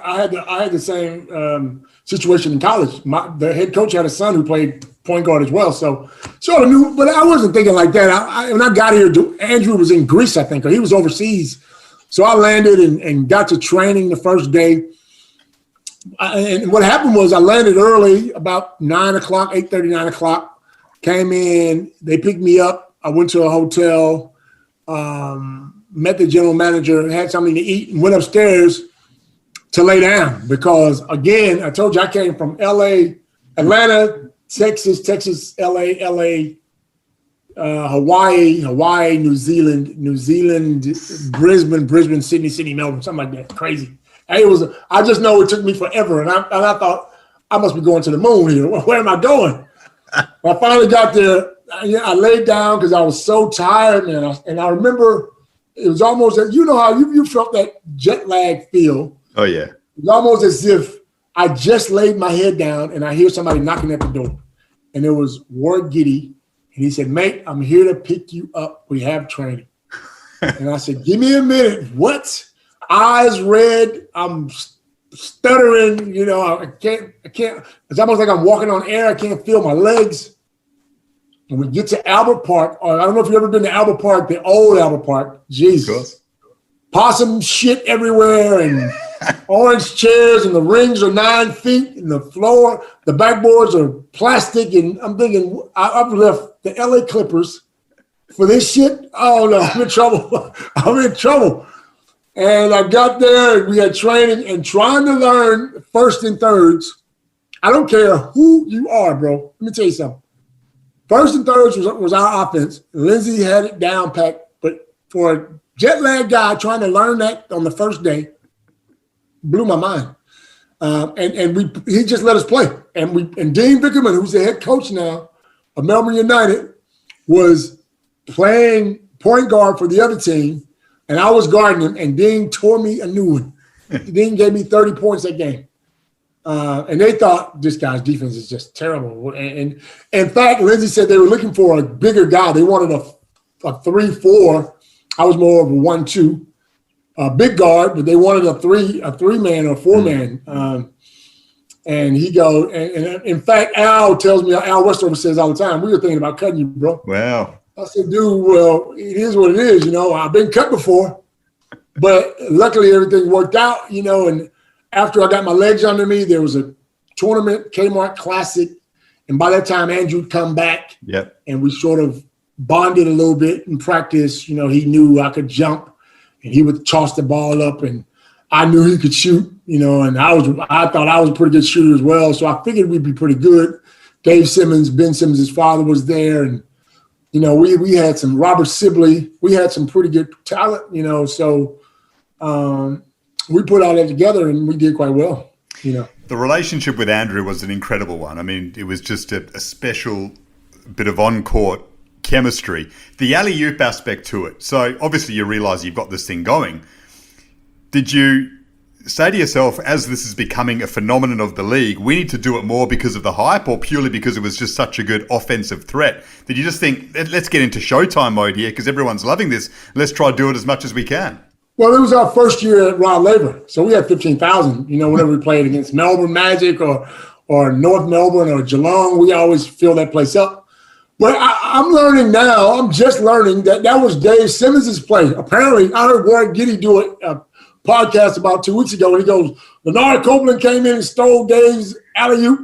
I had the same situation in college. The head coach had a son who played point guard as well, so sort of knew. But I wasn't thinking like that. When I got here, Andrew was in Greece, I think, or he was overseas. So I landed and got to training the first day. And what happened was I landed early, about 9 o'clock, 8:30, 9 o'clock. Came in, they picked me up. I went to a hotel. Met the general manager, had something to eat, and went upstairs to lay down because, again, I told you I came from L.A., Atlanta, Texas, L.A., Hawaii, New Zealand, Brisbane, Sydney, Melbourne, something like that. Crazy. I just know it took me forever, and I thought I must be going to the moon here. Where am I going? I finally got there. I laid down because I was so tired, man. And I remember it was almost, you know how you felt that jet lag feel. Oh, yeah. It was almost as if I just laid my head down and I hear somebody knocking at the door. And it was Ward Giddy. And he said, mate, I'm here to pick you up. We have training. And I said, give me a minute. What? Eyes red. I'm stuttering. You know, I can't. It's almost like I'm walking on air. I can't feel my legs. And we get to Albert Park. I don't know if you've ever been to Albert Park, the old Albert Park. Jesus. Possum shit everywhere and orange chairs, and the rings are 9 feet, and the floor, the backboards are plastic. And I'm thinking, I've left the LA Clippers for this shit. Oh, no, I'm in trouble. I'm in trouble. And I got there, and we had training and trying to learn first and thirds. I don't care who you are, bro. Let me tell you something. First and thirds was our offense. Lindsay had it down packed. But for a jet lag guy trying to learn that on the first day, blew my mind. He just let us play. And Dean Vickerman, who's the head coach now of Melbourne United, was playing point guard for the other team. And I was guarding him, and Dean tore me a new one. Dean gave me 30 points that game. And they thought this guy's defense is just terrible. And in fact, Lindsay said they were looking for a bigger guy. They wanted a 3-4. I was more of a 1-2, big guard, but they wanted a 3-man or 4-man. And he goes, and in fact, Al Westover says all the time, we were thinking about cutting you, bro. Wow. I said, dude, well, it is what it is. You know, I've been cut before, but luckily everything worked out, you know, and after I got my legs under me, there was a tournament, Kmart Classic. And by that time, Andrew had come back. Yep. And we sort of bonded a little bit in practice. You know, he knew I could jump, and he would toss the ball up. And I knew he could shoot, and I thought I was a pretty good shooter as well. So I figured we'd be pretty good. Dave Simmons, Ben Simmons' father was there, and we had some Robert Sibley. We had some pretty good talent, So we put all that together, and we did quite well. The relationship with Andrew was an incredible one. I mean, it was just a special bit of on-court chemistry. The alley-oop aspect to it. So obviously you realise you've got this thing going. Did you say to yourself, as this is becoming a phenomenon of the league, we need to do it more because of the hype, or purely because it was just such a good offensive threat? Did you just think, let's get into Showtime mode here because everyone's loving this. Let's try to do it as much as we can? Well, it was our first year at Rod Laver, so we had 15,000. Whenever we played against Melbourne Magic or North Melbourne or Geelong, we always fill that place up. But I'm learning now. I'm just learning that was Dave Simmons' play. Apparently, I heard Warren Giddy do a podcast about 2 weeks ago, and he goes, Lanard Copeland came in and stole Dave's alley-oop.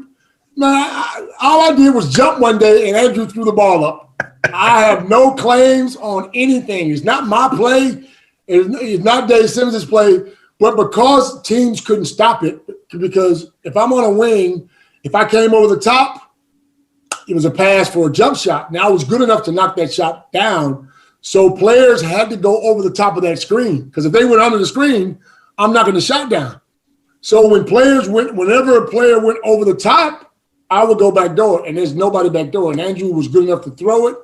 Man, all I did was jump one day, and Andrew threw the ball up. I have no claims on anything. It's not my play. It's not Dave Simmons' play, but because teams couldn't stop it, because if I'm on a wing, if I came over the top, it was a pass for a jump shot. Now I was good enough to knock that shot down, so players had to go over the top of that screen, because if they went under the screen, I'm knocking the shot down. So whenever a player went over the top, I would go back door, and there's nobody back door, and Andrew was good enough to throw it.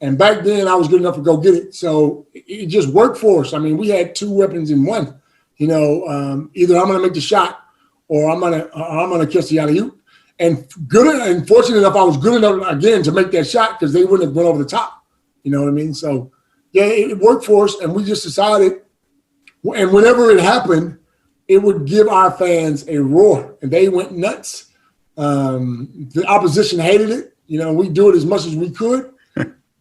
And back then, I was good enough to go get it. So it just worked for us. I mean, we had two weapons in one. Either I'm going to make the shot, or I'm going to catch the alley-oop. And fortunate enough, I was good enough again to make that shot because they wouldn't have went over the top. You know what I mean? So yeah, it worked for us, and we just decided. And whenever it happened, it would give our fans a roar, and they went nuts. The opposition hated it. We do it as much as we could.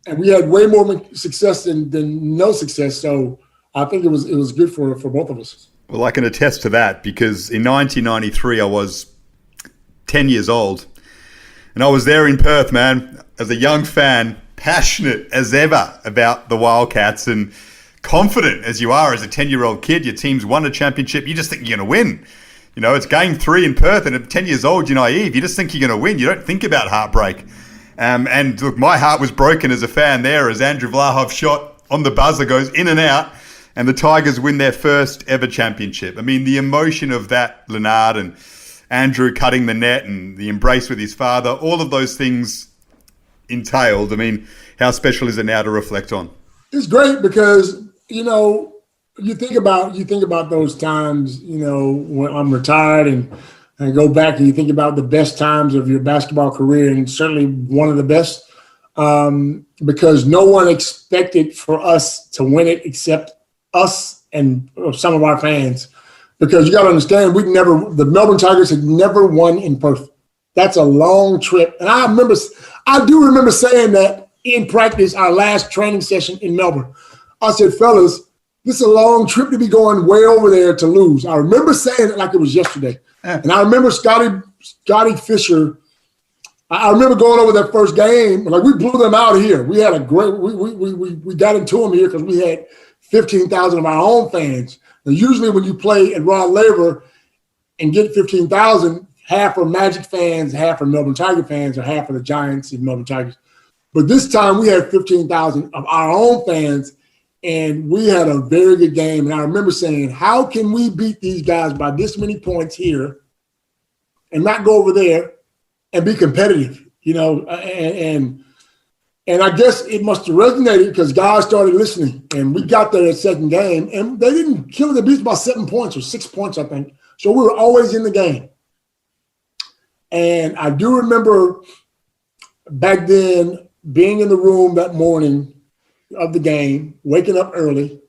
And we had way more success than no success. So I think it was good for both of us. Well, I can attest to that, because in 1993, I was 10 years old. And I was there in Perth, man, as a young fan, passionate as ever about the Wildcats, and confident as you are as a 10-year-old kid. Your team's won a championship. You just think you're going to win. It's game 3 in Perth, and at 10 years old, you're naive. You just think you're going to win. You don't think about heartbreak. And look, my heart was broken as a fan there as Andrew Vlahov shot on the buzzer, goes in and out, and the Tigers win their first ever championship. I mean, the emotion of that, Lanard, and Andrew cutting the net and the embrace with his father, all of those things entailed. I mean, how special is it now to reflect on? It's great because, you think about those times, when I'm retired and go back and you think about the best times of your basketball career, and certainly one of the best, because no one expected for us to win it except us and some of our fans. Because you got to understand, the Melbourne Tigers had never won in Perth. That's a long trip. And I do remember saying that in practice, our last training session in Melbourne. I said, fellas, this is a long trip to be going way over there to lose. I remember saying it like it was yesterday. And I remember Scotty Fisher. I remember going over that first game. Like, we blew them out here. We had a great. We got into them here because we had 15,000 of our own fans. And usually, when you play at Rod Laver and get 15,000, half are Magic fans, half are Melbourne Tiger fans, or half are the Giants and Melbourne Tigers. But this time, we had 15,000 of our own fans. And we had a very good game. And I remember saying, how can we beat these guys by this many points here and not go over there and be competitive, And I guess it must have resonated because guys started listening. And we got there at second game. And they didn't kill it. They beat us by 7 points or 6 points, I think. So we were always in the game. And I do remember back then being in the room that morning of the game, waking up early,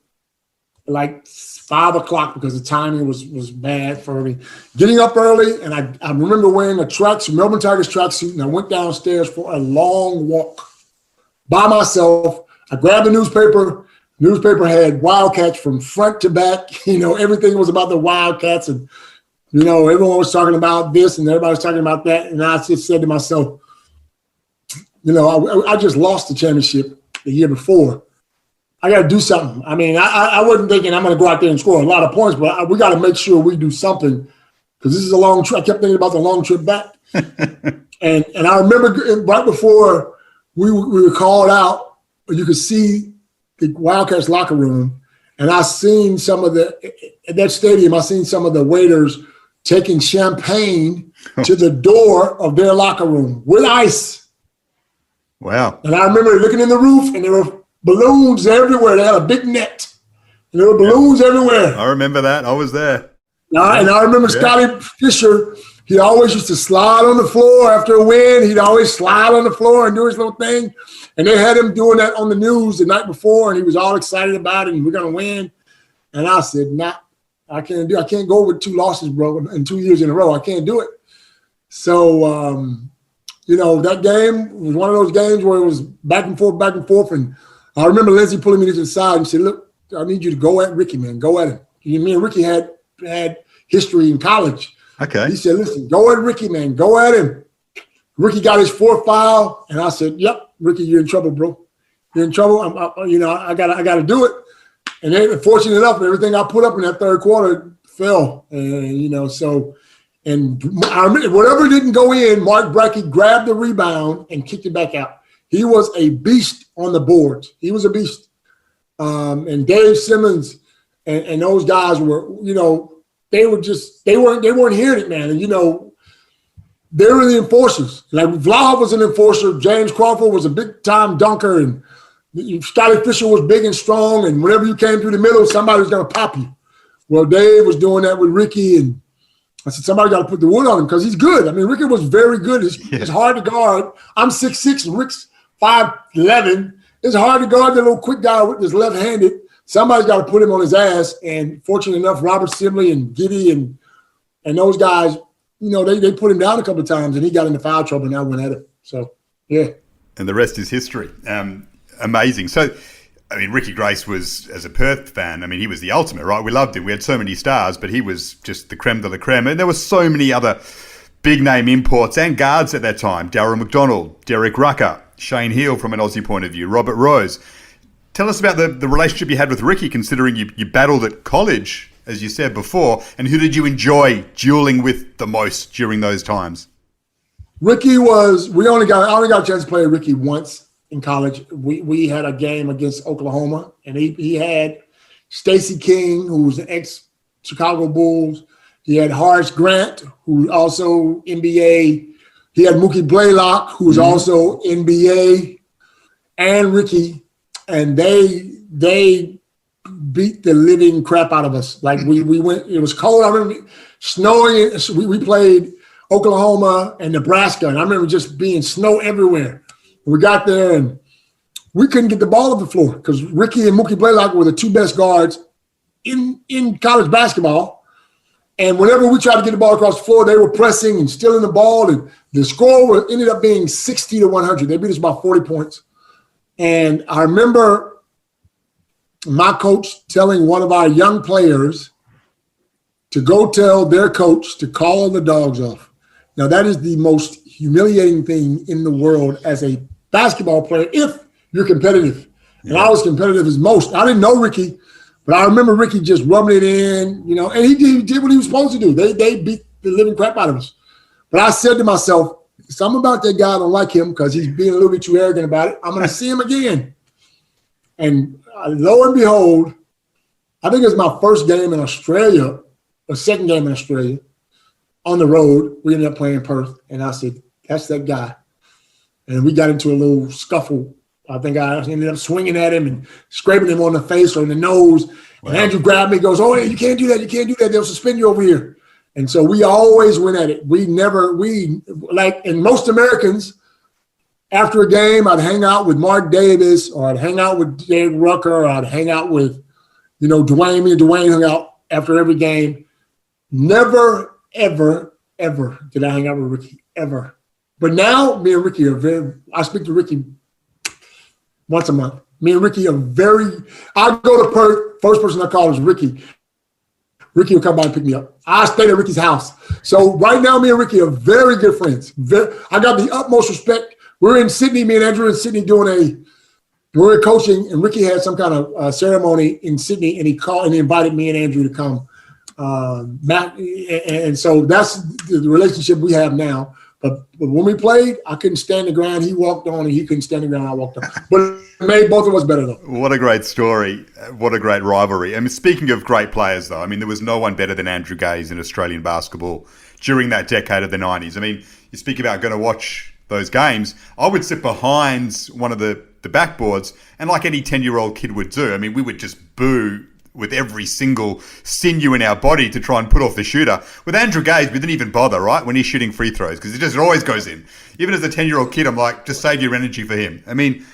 like 5 o'clock because the timing was bad for me. Getting up early, and I remember wearing a Melbourne Tigers tracksuit, and I went downstairs for a long walk by myself. I grabbed the newspaper. Newspaper had Wildcats from front to back. Everything was about the Wildcats, and everyone was talking about this, and everybody was talking about that. And I just said to myself, I just lost the championship the year before, I got to do something. I mean, I wasn't thinking I'm going to go out there and score a lot of points, but we got to make sure we do something because this is a long trip. I kept thinking about the long trip back. and I remember right before we were called out, you could see the Wildcats locker room, and I seen some of at that stadium, I seen some of the waiters taking champagne to the door of their locker room with ice. Wow. And I remember looking in the roof, and there were balloons everywhere. They had a big net, and there were balloons everywhere. I remember that. I was there. And I remember Scotty Fisher, he always used to slide on the floor after a win. He'd always slide on the floor and do his little thing. And they had him doing that on the news the night before, and he was all excited about it, and we're going to win. And I said, nah, I can't go with 2 losses, bro, in 2 years in a row. I can't do it. So, that game was one of those games where it was back and forth. And I remember Lindsey pulling me to the side and said, look, I need you to go at Ricky, man. Go at him. Me and Ricky had history in college. Okay. He said, listen, go at Ricky, man. Go at him. Ricky got his 4th foul, and I said, yep, Ricky, you're in trouble, bro. You're in trouble. I got to do it. And then, fortunate enough, everything I put up in that third quarter fell. And I remember whatever didn't go in, Mark Brackey grabbed the rebound and kicked it back out. He was a beast on the boards. He was a beast. And Dave Simmons and those guys were, they weren't hearing it, man. And, they were the enforcers. Like Vlahoff was an enforcer. James Crawford was a big-time dunker. And Scotty Fisher was big and strong. And whenever you came through the middle, somebody was going to pop you. Well, Dave was doing that with Ricky. And I said, somebody got to put the wood on him because he's good. I mean, Ricky was very good. It's hard to guard. I'm 6'6", and Rick's 5'11". It's hard to guard the little quick guy with his left-handed. Somebody's got to put him on his ass. And fortunate enough, Robert Sibley and Giddy and those guys, they put him down a couple of times, and he got into foul trouble, and I went at it. So, yeah. And the rest is history. Amazing. So, I mean, Ricky Grace was, as a Perth fan, I mean, he was the ultimate, right? We loved him. We had so many stars, but he was just the creme de la creme. And there were so many other big-name imports and guards at that time. Darryl McDonald, Derek Rucker, Shane Heal from an Aussie point of view, Robert Rose. Tell us about the relationship you had with Ricky, considering you battled at college, as you said before, and who did you enjoy dueling with the most during those times? Ricky I only got a chance to play with Ricky once in college. We had a game against Oklahoma, and he had Stacey King, who was an ex-Chicago Bulls. He had Horace Grant, who also NBA. He had Mookie Blaylock, who was also NBA, and Ricky, and they beat the living crap out of us. Like we went, it was cold. I remember snowing. We played Oklahoma and Nebraska, and I remember just being snow everywhere. We got there and we couldn't get the ball off the floor because Ricky and Mookie Blaylock were the 2 best guards in college basketball. And whenever we tried to get the ball across the floor, they were pressing and stealing the ball. And the score ended up being 60-100. They beat us by 40 points. And I remember my coach telling one of our young players to go tell their coach to call the dogs off. Now, that is the most humiliating thing in the world as a basketball player if you're competitive. And I was competitive as most. I didn't know Ricky, but I remember Ricky just rubbing it in, and he did what he was supposed to do. They beat the living crap out of us. But I said to myself, something about that guy, I don't like him because he's being a little bit too arrogant about it. I'm going to see him again. And lo and behold, I think it was my first game in Australia, or second game in Australia, on the road. We ended up playing Perth, and I said, that's that guy. And we got into a little scuffle. I think I ended up swinging at him and scraping him on the face or in the nose. Wow. And Andrew grabbed me and goes, oh, hey, you can't do that. You can't do that. They'll suspend you over here. And so we always went at it. And most Americans, after a game, I'd hang out with Mark Davis, or I'd hang out with Derek Rucker, or I'd hang out with, Dwayne. Me and Dwayne hung out after every game. Never, ever, ever did I hang out with Ricky, ever. But now, me and Ricky I speak to Ricky once a month. Me and Ricky I go to Perth, first person I call is Ricky. Ricky will come by and pick me up. I stayed at Ricky's house. So right now, me and Ricky are very good friends. I got the utmost respect. We're in Sydney, me and Andrew in Sydney doing We were coaching, and Ricky had some kind of ceremony in Sydney, and he called and he invited me and Andrew to come. And so that's the relationship we have now. But when we played, I couldn't stand the ground. He walked on, and he couldn't stand the ground. I walked on. But it made both of us better, though. What a great story. What a great rivalry. I mean, speaking of great players, though, I mean, there was no one better than Andrew Gaze in Australian basketball during that decade of the 90s. I mean, you speak about going to watch those games. I would sit behind one of the backboards, and like any 10-year-old kid would do, I mean, we would just boo with every single sinew in our body to try and put off the shooter. With Andrew Gaze, we didn't even bother, right, when he's shooting free throws, because it always goes in. Even as a 10-year-old kid, I'm like, just save your energy for him. I mean,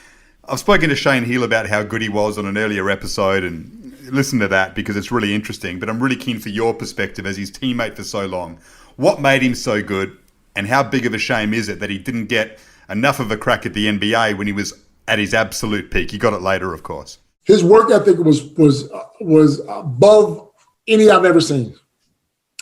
I've spoken to Shane Heal about how good he was on an earlier episode, and listen to that because it's really interesting, but I'm really keen for your perspective as his teammate for so long. What made him so good, and how big of a shame is it that he didn't get enough of a crack at the NBA when he was at his absolute peak? He got it later, of course. His work ethic was above any I've ever seen,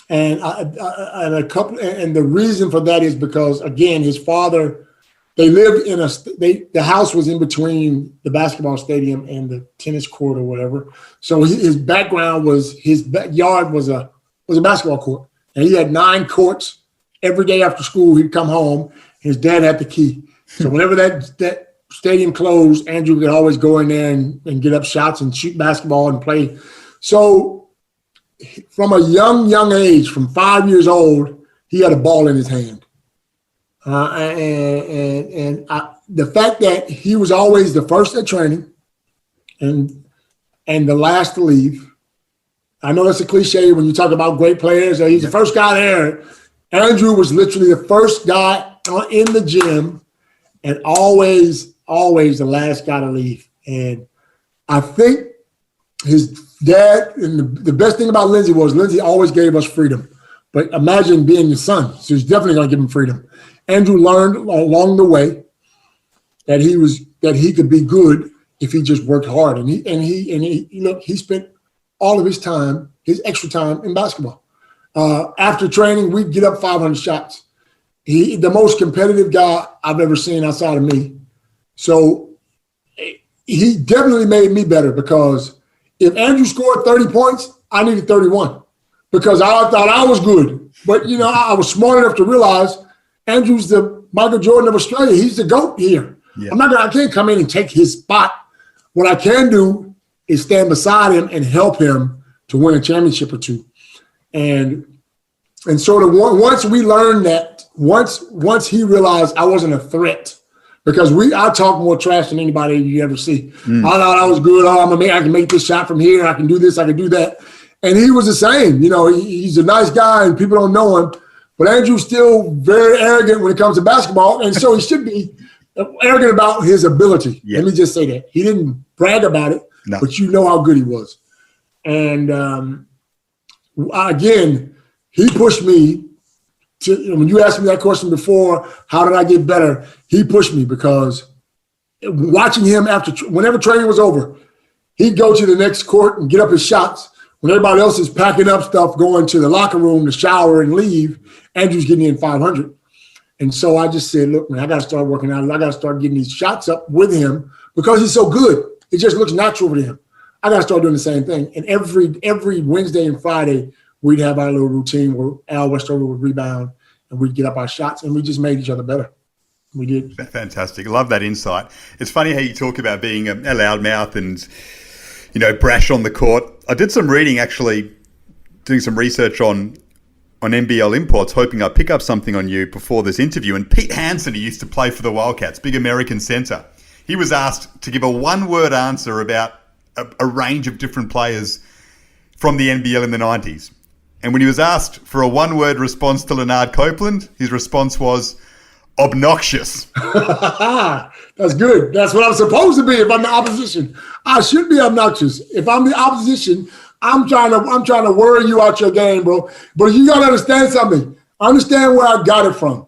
and the reason for that is because, again, his father, they lived in the house was in between the basketball stadium and the tennis court or whatever. So his background was his backyard was a basketball court, and he had 9 courts. Every day after school, he'd come home. His dad had the key, so whenever that stadium closed, Andrew could always go in there and get up shots and shoot basketball and play. So from a young age, from 5 years old, he had a ball in his hand. The fact that he was always the first at training and the last to leave. I know that's a cliche when you talk about great players. He's the first guy there. Andrew was literally the first guy in the gym and always the last guy to leave. And I think his dad, and the best thing about Lindsay was Lindsay always gave us freedom. But imagine being the son. So he's definitely going to give him freedom. Andrew learned along the way that he could be good if he just worked hard. And he spent all of his time, his extra time in basketball. After training, we'd get up 500 shots. The most competitive guy I've ever seen outside of me. So he definitely made me better, because if Andrew scored 30 points, I needed 31 because I thought I was good. But, I was smart enough to realize Andrew's the Michael Jordan of Australia. He's the GOAT here. Yeah. I can't come in and take his spot. What I can do is stand beside him and help him to win a championship or two. And sort of once we learned that, once he realized I wasn't a threat, because I talk more trash than anybody you ever see. I thought I was good. I can make this shot from here. I can do this. I can do that. And he was the same. He's a nice guy and people don't know him. But Andrew's still very arrogant when it comes to basketball. And so he should be arrogant about his ability. Yeah. Let me just say that. He didn't brag about it, but you know how good he was. And again, he pushed me. When you asked me that question before, how did I get better? He pushed me, because watching him whenever training was over, he'd go to the next court and get up his shots. When everybody else is packing up stuff, going to the locker room to shower and leave, Andrew's getting in 500. And so I just said, look, man, I got to start working out. I got to start getting these shots up with him because he's so good. It just looks natural to him. I got to start doing the same thing. And every Wednesday and Friday, we'd have our little routine where Al Westover would rebound and we'd get up our shots, and we just made each other better. We did. Fantastic. I love that insight. It's funny how you talk about being a loudmouth and, brash on the court. I did some reading, actually, doing some research on NBL imports, hoping I'd pick up something on you before this interview. And Pete Hansen, who used to play for the Wildcats, big American center, he was asked to give a one-word answer about a range of different players from the NBL in the 90s. And when he was asked for a one-word response to Lanard Copeland, his response was obnoxious. That's good. That's what I'm supposed to be if I'm the opposition. I should be obnoxious. If I'm the opposition, I'm trying to worry you out your game, bro. But you got to understand something. Understand where I got it from.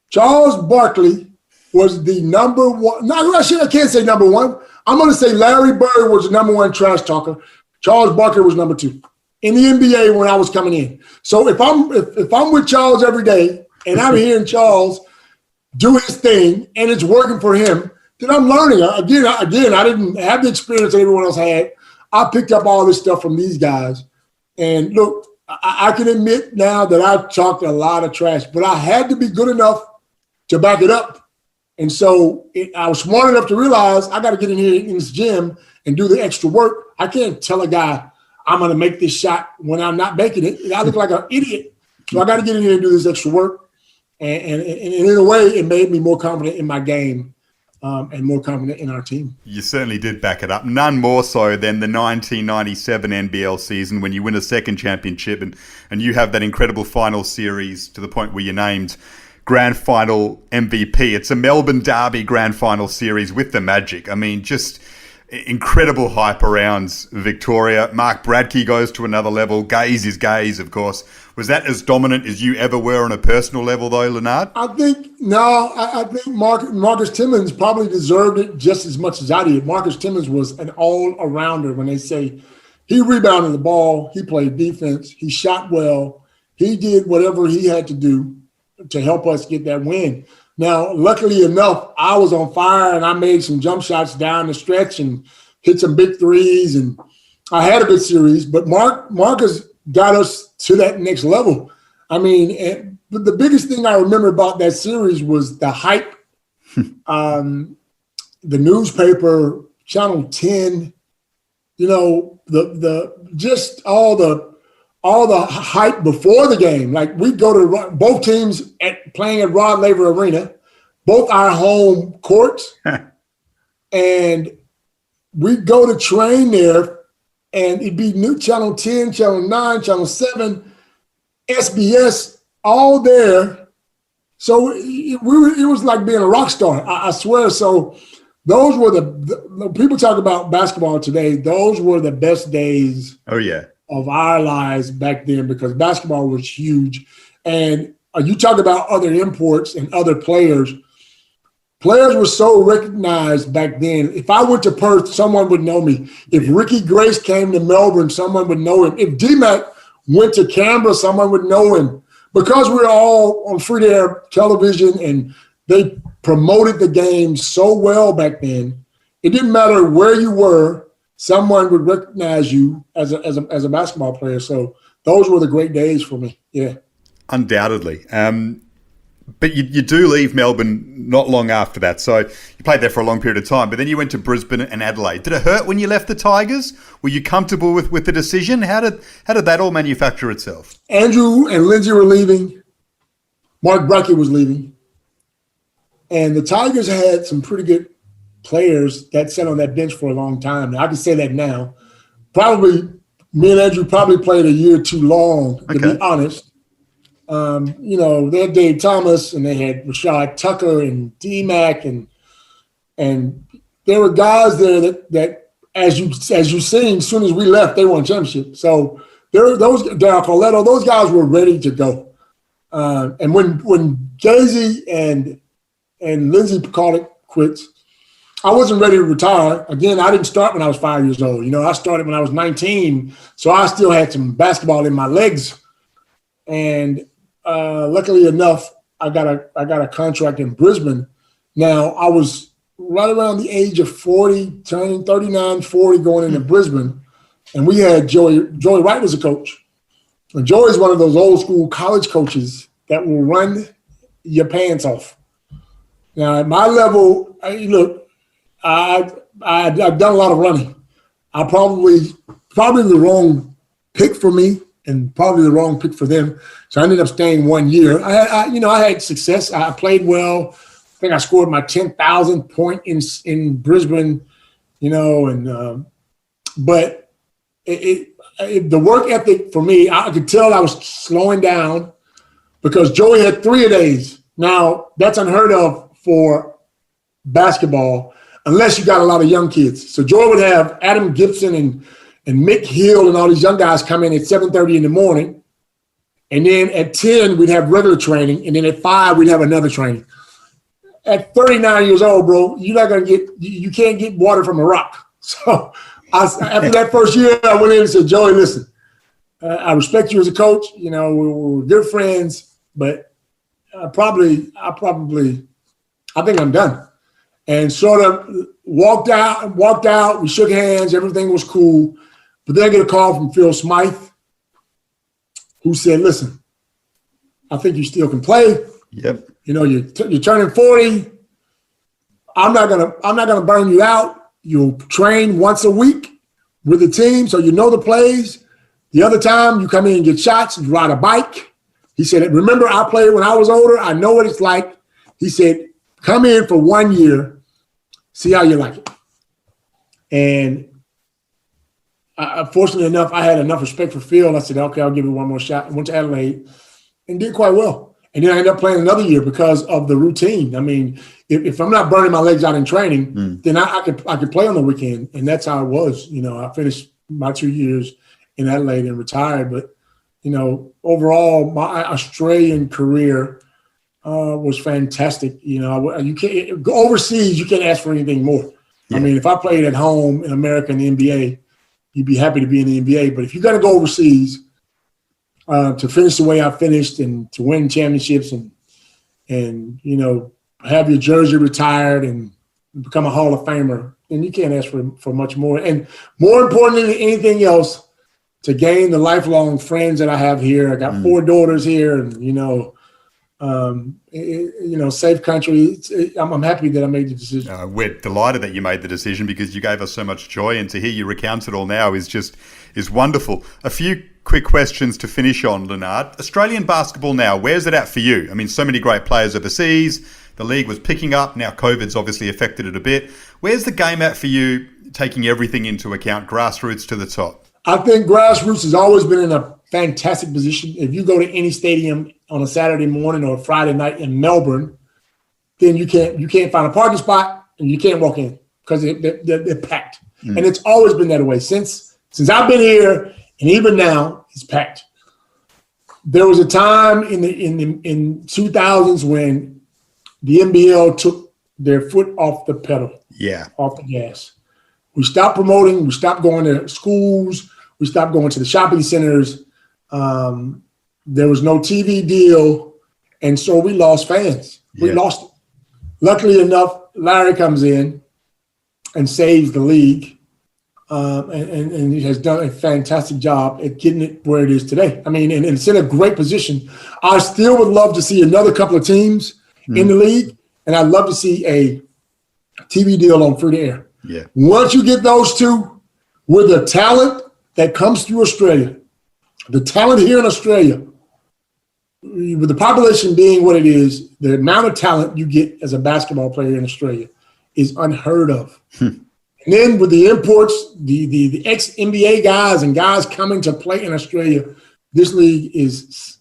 Charles Barkley was the number one. No, I can't say number one. I'm going to say Larry Bird was the number one trash talker. Charles Barkley was number 2 in the NBA when I was coming in. So if I'm with Charles every day and I'm hearing Charles do his thing and it's working for him, then I'm learning. Again, I didn't have the experience that everyone else had. I picked up all this stuff from these guys. And look, I can admit now that I talked a lot of trash, but I had to be good enough to back it up. And so I was smart enough to realize I got to get in here in this gym and do the extra work. I can't tell a guy I'm going to make this shot when I'm not making it. I look like an idiot. So I got to get in here and do this extra work. And in a way, it made me more confident in my game and more confident in our team. You certainly did back it up. None more so than the 1997 NBL season when you win a second championship and you have that incredible final series to the point where you're named Grand Final MVP. It's a Melbourne Derby Grand Final series with the Magic. I mean, just incredible hype around Victoria. Mark Bradkey goes to another level. Gaze is Gaze, of course. Was that as dominant as you ever were on a personal level, though, Lanard? I think Marcus Timmons probably deserved it just as much as I did. Marcus Timmons was an all-arounder. When they say he rebounded the ball, he played defense, he shot well, he did whatever he had to do to help us get that win. Now, luckily enough, I was on fire and I made some jump shots down the stretch and hit some big threes, and I had a good series. But Marcus got us to that next level. I mean, but the biggest thing I remember about that series was the hype. The newspaper, Channel 10, you know, the just all the hype before the game. Like, we'd go to both teams playing at Rod Laver Arena, both our home courts, and we'd go to train there, and it'd be new Channel 10, Channel 9, Channel 7, SBS, all there. So it was like being a rock star, I swear. So those were the people talk about basketball today. Those were the best days. Oh, yeah. Of our lives back then, because basketball was huge. And you talk about other imports and other players. Players were so recognized back then. If I went to Perth, someone would know me. If Ricky Grace came to Melbourne, someone would know him. If D-Mac went to Canberra, someone would know him. Because we were all on free-to-air television and they promoted the game so well back then, it didn't matter where you were, someone would recognize you as a basketball player. So those were the great days for me. Yeah. Undoubtedly. But you do leave Melbourne not long after that. So you played there for a long period of time, but then you went to Brisbane and Adelaide. Did it hurt when you left the Tigers? Were you comfortable with the decision? How did that all manufacture itself? Andrew and Lindsay were leaving. Mark Barkley was leaving. And the Tigers had some pretty good players that sat on that bench for a long time. Now, I can say that now. Probably, me and Andrew probably played a year too long, to be honest. You know, they had Dave Thomas and they had Rashad Tucker and D-Mac and there were guys there that as you seen, as soon as we left, they won championship. So there were those, Darryl Coletto, those guys were ready to go. And when Jay-Z and Lindsay called it quits, I wasn't ready to retire. Again, I didn't start when I was 5 years old. You know, I started when I was 19, so I still had some basketball in my legs. And luckily enough, I got a contract in Brisbane. Now, I was right around the age of 40, turning 39, 40, going into Brisbane, and we had Joey Wright was a coach. And Joey's one of those old school college coaches that will run your pants off. Now, at my level, I've done a lot of running. I probably the wrong pick for me and probably the wrong pick for them. So I ended up staying 1 year. I had success. I played well. I think I scored my 10,000th point in Brisbane, you know, and but the work ethic for me, I could tell I was slowing down because Joey had 3-a-days. Now, that's unheard of for basketball unless you got a lot of young kids. So Joey would have Adam Gibson and Mick Hill and all these young guys come in at 7:30 in the morning. And then at 10, we'd have regular training. And then at 5, we'd have another training. At 39 years old, bro, you can't get water from a rock. So after that first year, I went in and said, Joey, listen, I respect you as a coach. You know, we're good friends, but I think I'm done. and sort of walked out. We shook hands. Everything was cool. But then I get a call from Phil Smythe, who said, listen, I think you still can play. Yep. You know, you're turning 40. I'm not gonna burn you out. You'll train once a week with the team, so you know the plays. The other time you come in and get shots, you ride a bike. He said, remember, I played when I was older. I know what it's like. He said, come in for 1 year, see how you like it. And fortunately enough, I had enough respect for Phil. I said, okay, I'll give it one more shot. I went to Adelaide and did quite well. And then I ended up playing another year because of the routine. I mean, if I'm not burning my legs out in training, then I could play on the weekend. And that's how it was. You know, I finished my 2 years in Adelaide and retired. But, you know, overall, my Australian career was fantastic. You know, you can't go overseas. You can't ask for anything more. Yeah. I mean, if I played at home in America in the NBA, you'd be happy to be in the NBA. But if you got to go overseas to finish the way I finished and to win championships and you know, have your jersey retired and become a Hall of Famer, then you can't ask for much more. And more importantly than anything else, to gain the lifelong friends that I have here. I got 4 daughters here, and you know, safe country. I'm happy that I made the decision. We're delighted that you made the decision because you gave us so much joy, and to hear you recount it all now is wonderful. A few quick questions to finish on, Lanard. Australian basketball now, where's it at for you? I mean, so many great players overseas. The league was picking up. Now COVID's obviously affected it a bit. Where's the game at for you, taking everything into account, grassroots to the top? I think grassroots has always been in a fantastic position. If you go to any stadium on a Saturday morning or a Friday night in Melbourne, then you can't find a parking spot and you can't walk in because they're packed. And it's always been that way since I've been here, and even now it's packed. There was a time in 2000s when the NBL took their foot off the pedal, off the gas. We stopped promoting. We stopped going to schools. We stopped going to the shopping centers. There was no TV deal, and so we lost fans. We lost it. Luckily enough, Larry comes in and saves the league, and he has done a fantastic job at getting it where it is today. I mean, and it's in a great position. I still would love to see another couple of teams in the league, and I'd love to see a TV deal on free-to-air. Yeah. Once you get those two, with the talent that comes through Australia, the talent here in Australia, with the population being what it is, the amount of talent you get as a basketball player in Australia is unheard of. And then with the imports, the ex-NBA guys and guys coming to play in Australia, this league is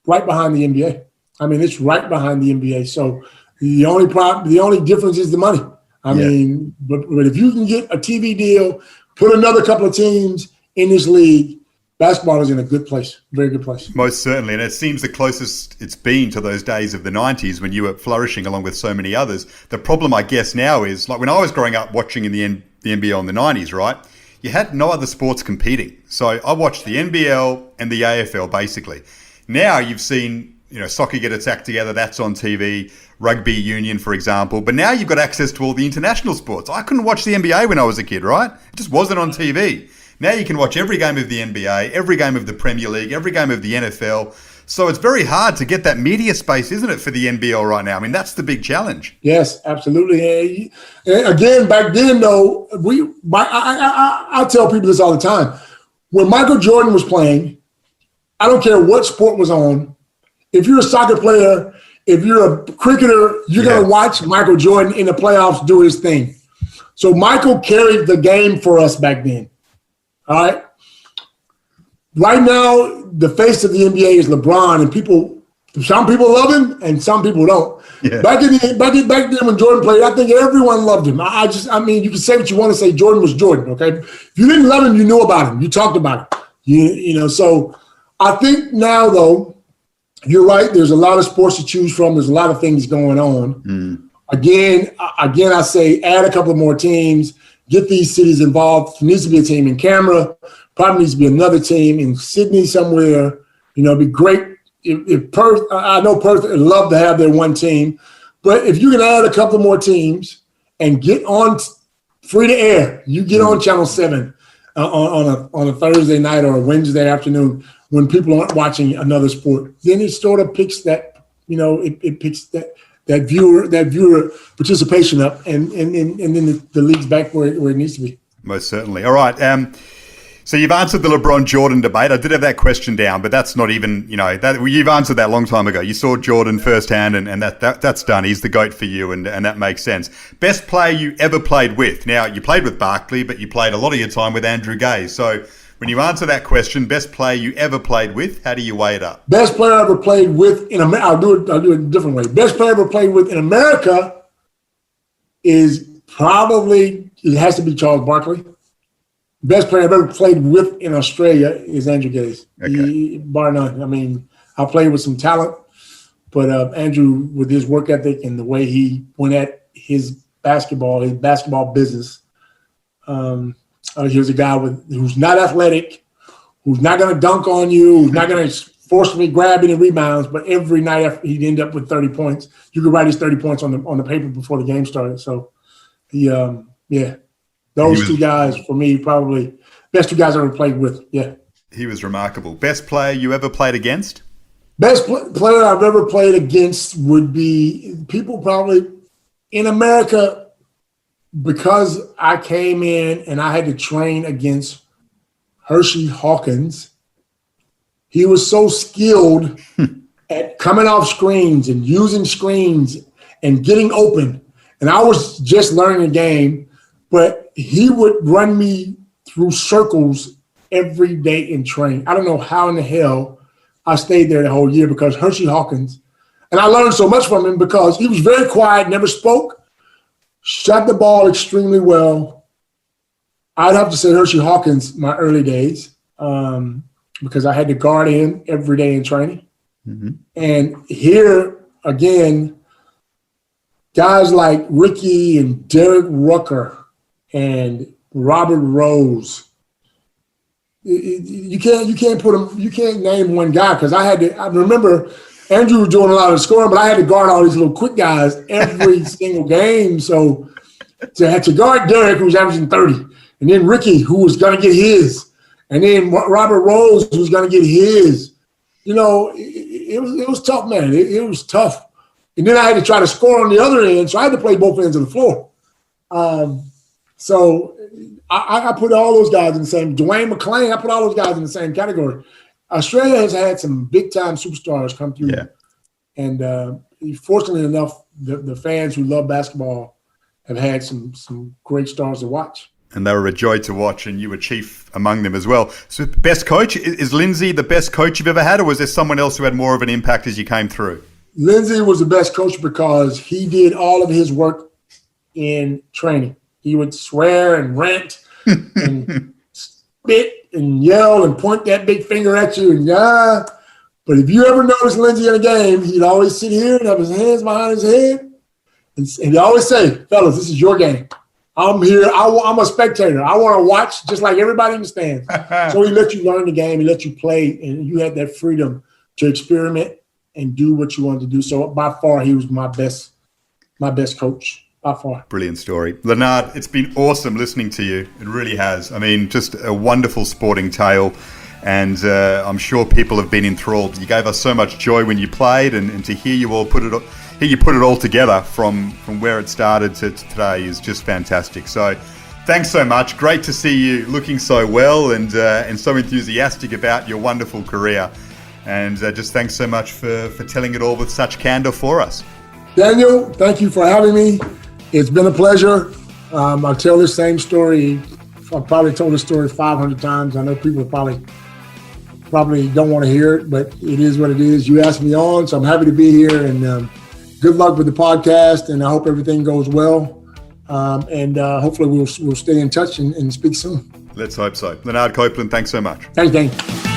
right behind the NBA. I mean, it's right behind the NBA. So the only difference is the money. I mean, but if you can get a TV deal, put another couple of teams in this league, basketball is in a good place, very good place. Most certainly, and it seems the closest it's been to those days of the 90s when you were flourishing along with so many others. The problem, I guess, now is, like when I was growing up watching in the NBL in the 90s, right, you had no other sports competing. So I watched the NBL and the AFL, basically. Now you've seen, you know, soccer get its act together, that's on TV, rugby union, for example. But now you've got access to all the international sports. I couldn't watch the NBA when I was a kid, right? It just wasn't on TV. Now you can watch every game of the NBA, every game of the Premier League, every game of the NFL. So it's very hard to get that media space, isn't it, for the NBL right now? I mean, that's the big challenge. Yes, absolutely. And again, back then, though, I tell people this all the time. When Michael Jordan was playing, I don't care what sport was on. If you're a soccer player, if you're a cricketer, you're going to watch Michael Jordan in the playoffs do his thing. So Michael carried the game for us back then. All right. Right now, the face of the NBA is LeBron, and some people love him and some people don't. Yeah. Back then when Jordan played, I think everyone loved him. I mean, you can say what you want to say. Jordan was Jordan. Okay. If you didn't love him, you knew about him. You talked about him. You know. So I think now, though, you're right. There's a lot of sports to choose from. There's a lot of things going on. Again, I say add a couple of more teams. Get these cities involved. There needs to be a team in Canberra. Probably needs to be another team in Sydney somewhere. You know, it'd be great if Perth. I know Perth would love to have their one team, But if you can add a couple more teams and get on free to air, you get on Channel 7 on a Thursday night or a Wednesday afternoon when people aren't watching another sport, then it sort of picks that, it picks that viewer participation up, and then the league's back where it needs to be. Most certainly. All right. So you've answered the LeBron Jordan debate. I did have that question down, but that's not even, you've answered that a long time ago. You saw Jordan firsthand, and that's done. He's the GOAT for you, and that makes sense. Best player you ever played with? Now, you played with Barkley, but you played a lot of your time with Andrew Gaze. So when you answer that question, best player you ever played with, how do you weigh it up? Best player I ever played with in America, I'll do it a different way. Best player I ever played with in America is probably, it has to be Charles Barkley. Best player I've ever played with in Australia is Andrew Gaze, bar none. I mean, I played with some talent, but Andrew, with his work ethic and the way he went at his basketball business, he was a guy who's not athletic, who's not going to dunk on you, who's not going to forcefully grab any rebounds, but every night he'd end up with 30 points. You could write his 30 points on the paper before the game started. So, those two guys, for me, probably best two guys I ever played with. Yeah. He was remarkable. Best player you ever played against? Best player I've ever played against would be people probably in America, because I came in and I had to train against Hershey Hawkins. He was so skilled at coming off screens and using screens and getting open. And I was just learning the game, but he would run me through circles every day in training. I don't know how in the hell I stayed there the whole year, because Hershey Hawkins, and I learned so much from him because he was very quiet, never spoke, shot the ball extremely well. I'd have to say Hershey Hawkins my early days, because I had to guard him every day in training. Mm-hmm. And here, again, guys like Ricky and Derek Rucker and Robert Rose. You can't put them. You can't name one guy, because I remember Andrew was doing a lot of scoring, but I had to guard all these little quick guys every single game. So to guard Derek, who was averaging 30, and then Ricky, who was going to get his, and then Robert Rose, who was going to get his. It was tough, man. It was tough. And then I had to try to score on the other end, so I had to play both ends of the floor. So I put all those guys in the same. Dwayne McClain, I put all those guys in the same category. Australia has had some big-time superstars come through. Yeah. And fortunately enough, the fans who love basketball have had some great stars to watch. And they were a joy to watch, and you were chief among them as well. So best coach, is Lindsay the best coach you've ever had, or was there someone else who had more of an impact as you came through? Lindsay was the best coach because he did all of his work in training. He would swear and rant and spit and yell and point that big finger at you. And but if you ever notice Lindsay in a game, he'd always sit here and have his hands behind his head. And he'd always say, fellas, this is your game. I'm here. I'm a spectator. I want to watch just like everybody in the stands. So he let you learn the game. He let you play, and you had that freedom to experiment and do what you wanted to do. So by far, he was my best coach. By far. Brilliant story. Lanard, it's been awesome listening to you. It really has. I mean, just a wonderful sporting tale. And I'm sure people have been enthralled. You gave us so much joy when you played, and to hear you all put it all together from where it started to today is just fantastic. So thanks so much. Great to see you looking so well and so enthusiastic about your wonderful career. And just thanks so much for telling it all with such candor for us. Daniel, thank you for having me. It's been a pleasure. I tell this same story. I've probably told this story 500 times. I know people probably don't want to hear it, but it is what it is. You asked me on, so I'm happy to be here. And good luck with the podcast, and I hope everything goes well. And hopefully we'll stay in touch and speak soon. Let's hope so. Lanard Copeland, thanks so much. Thanks, Dane.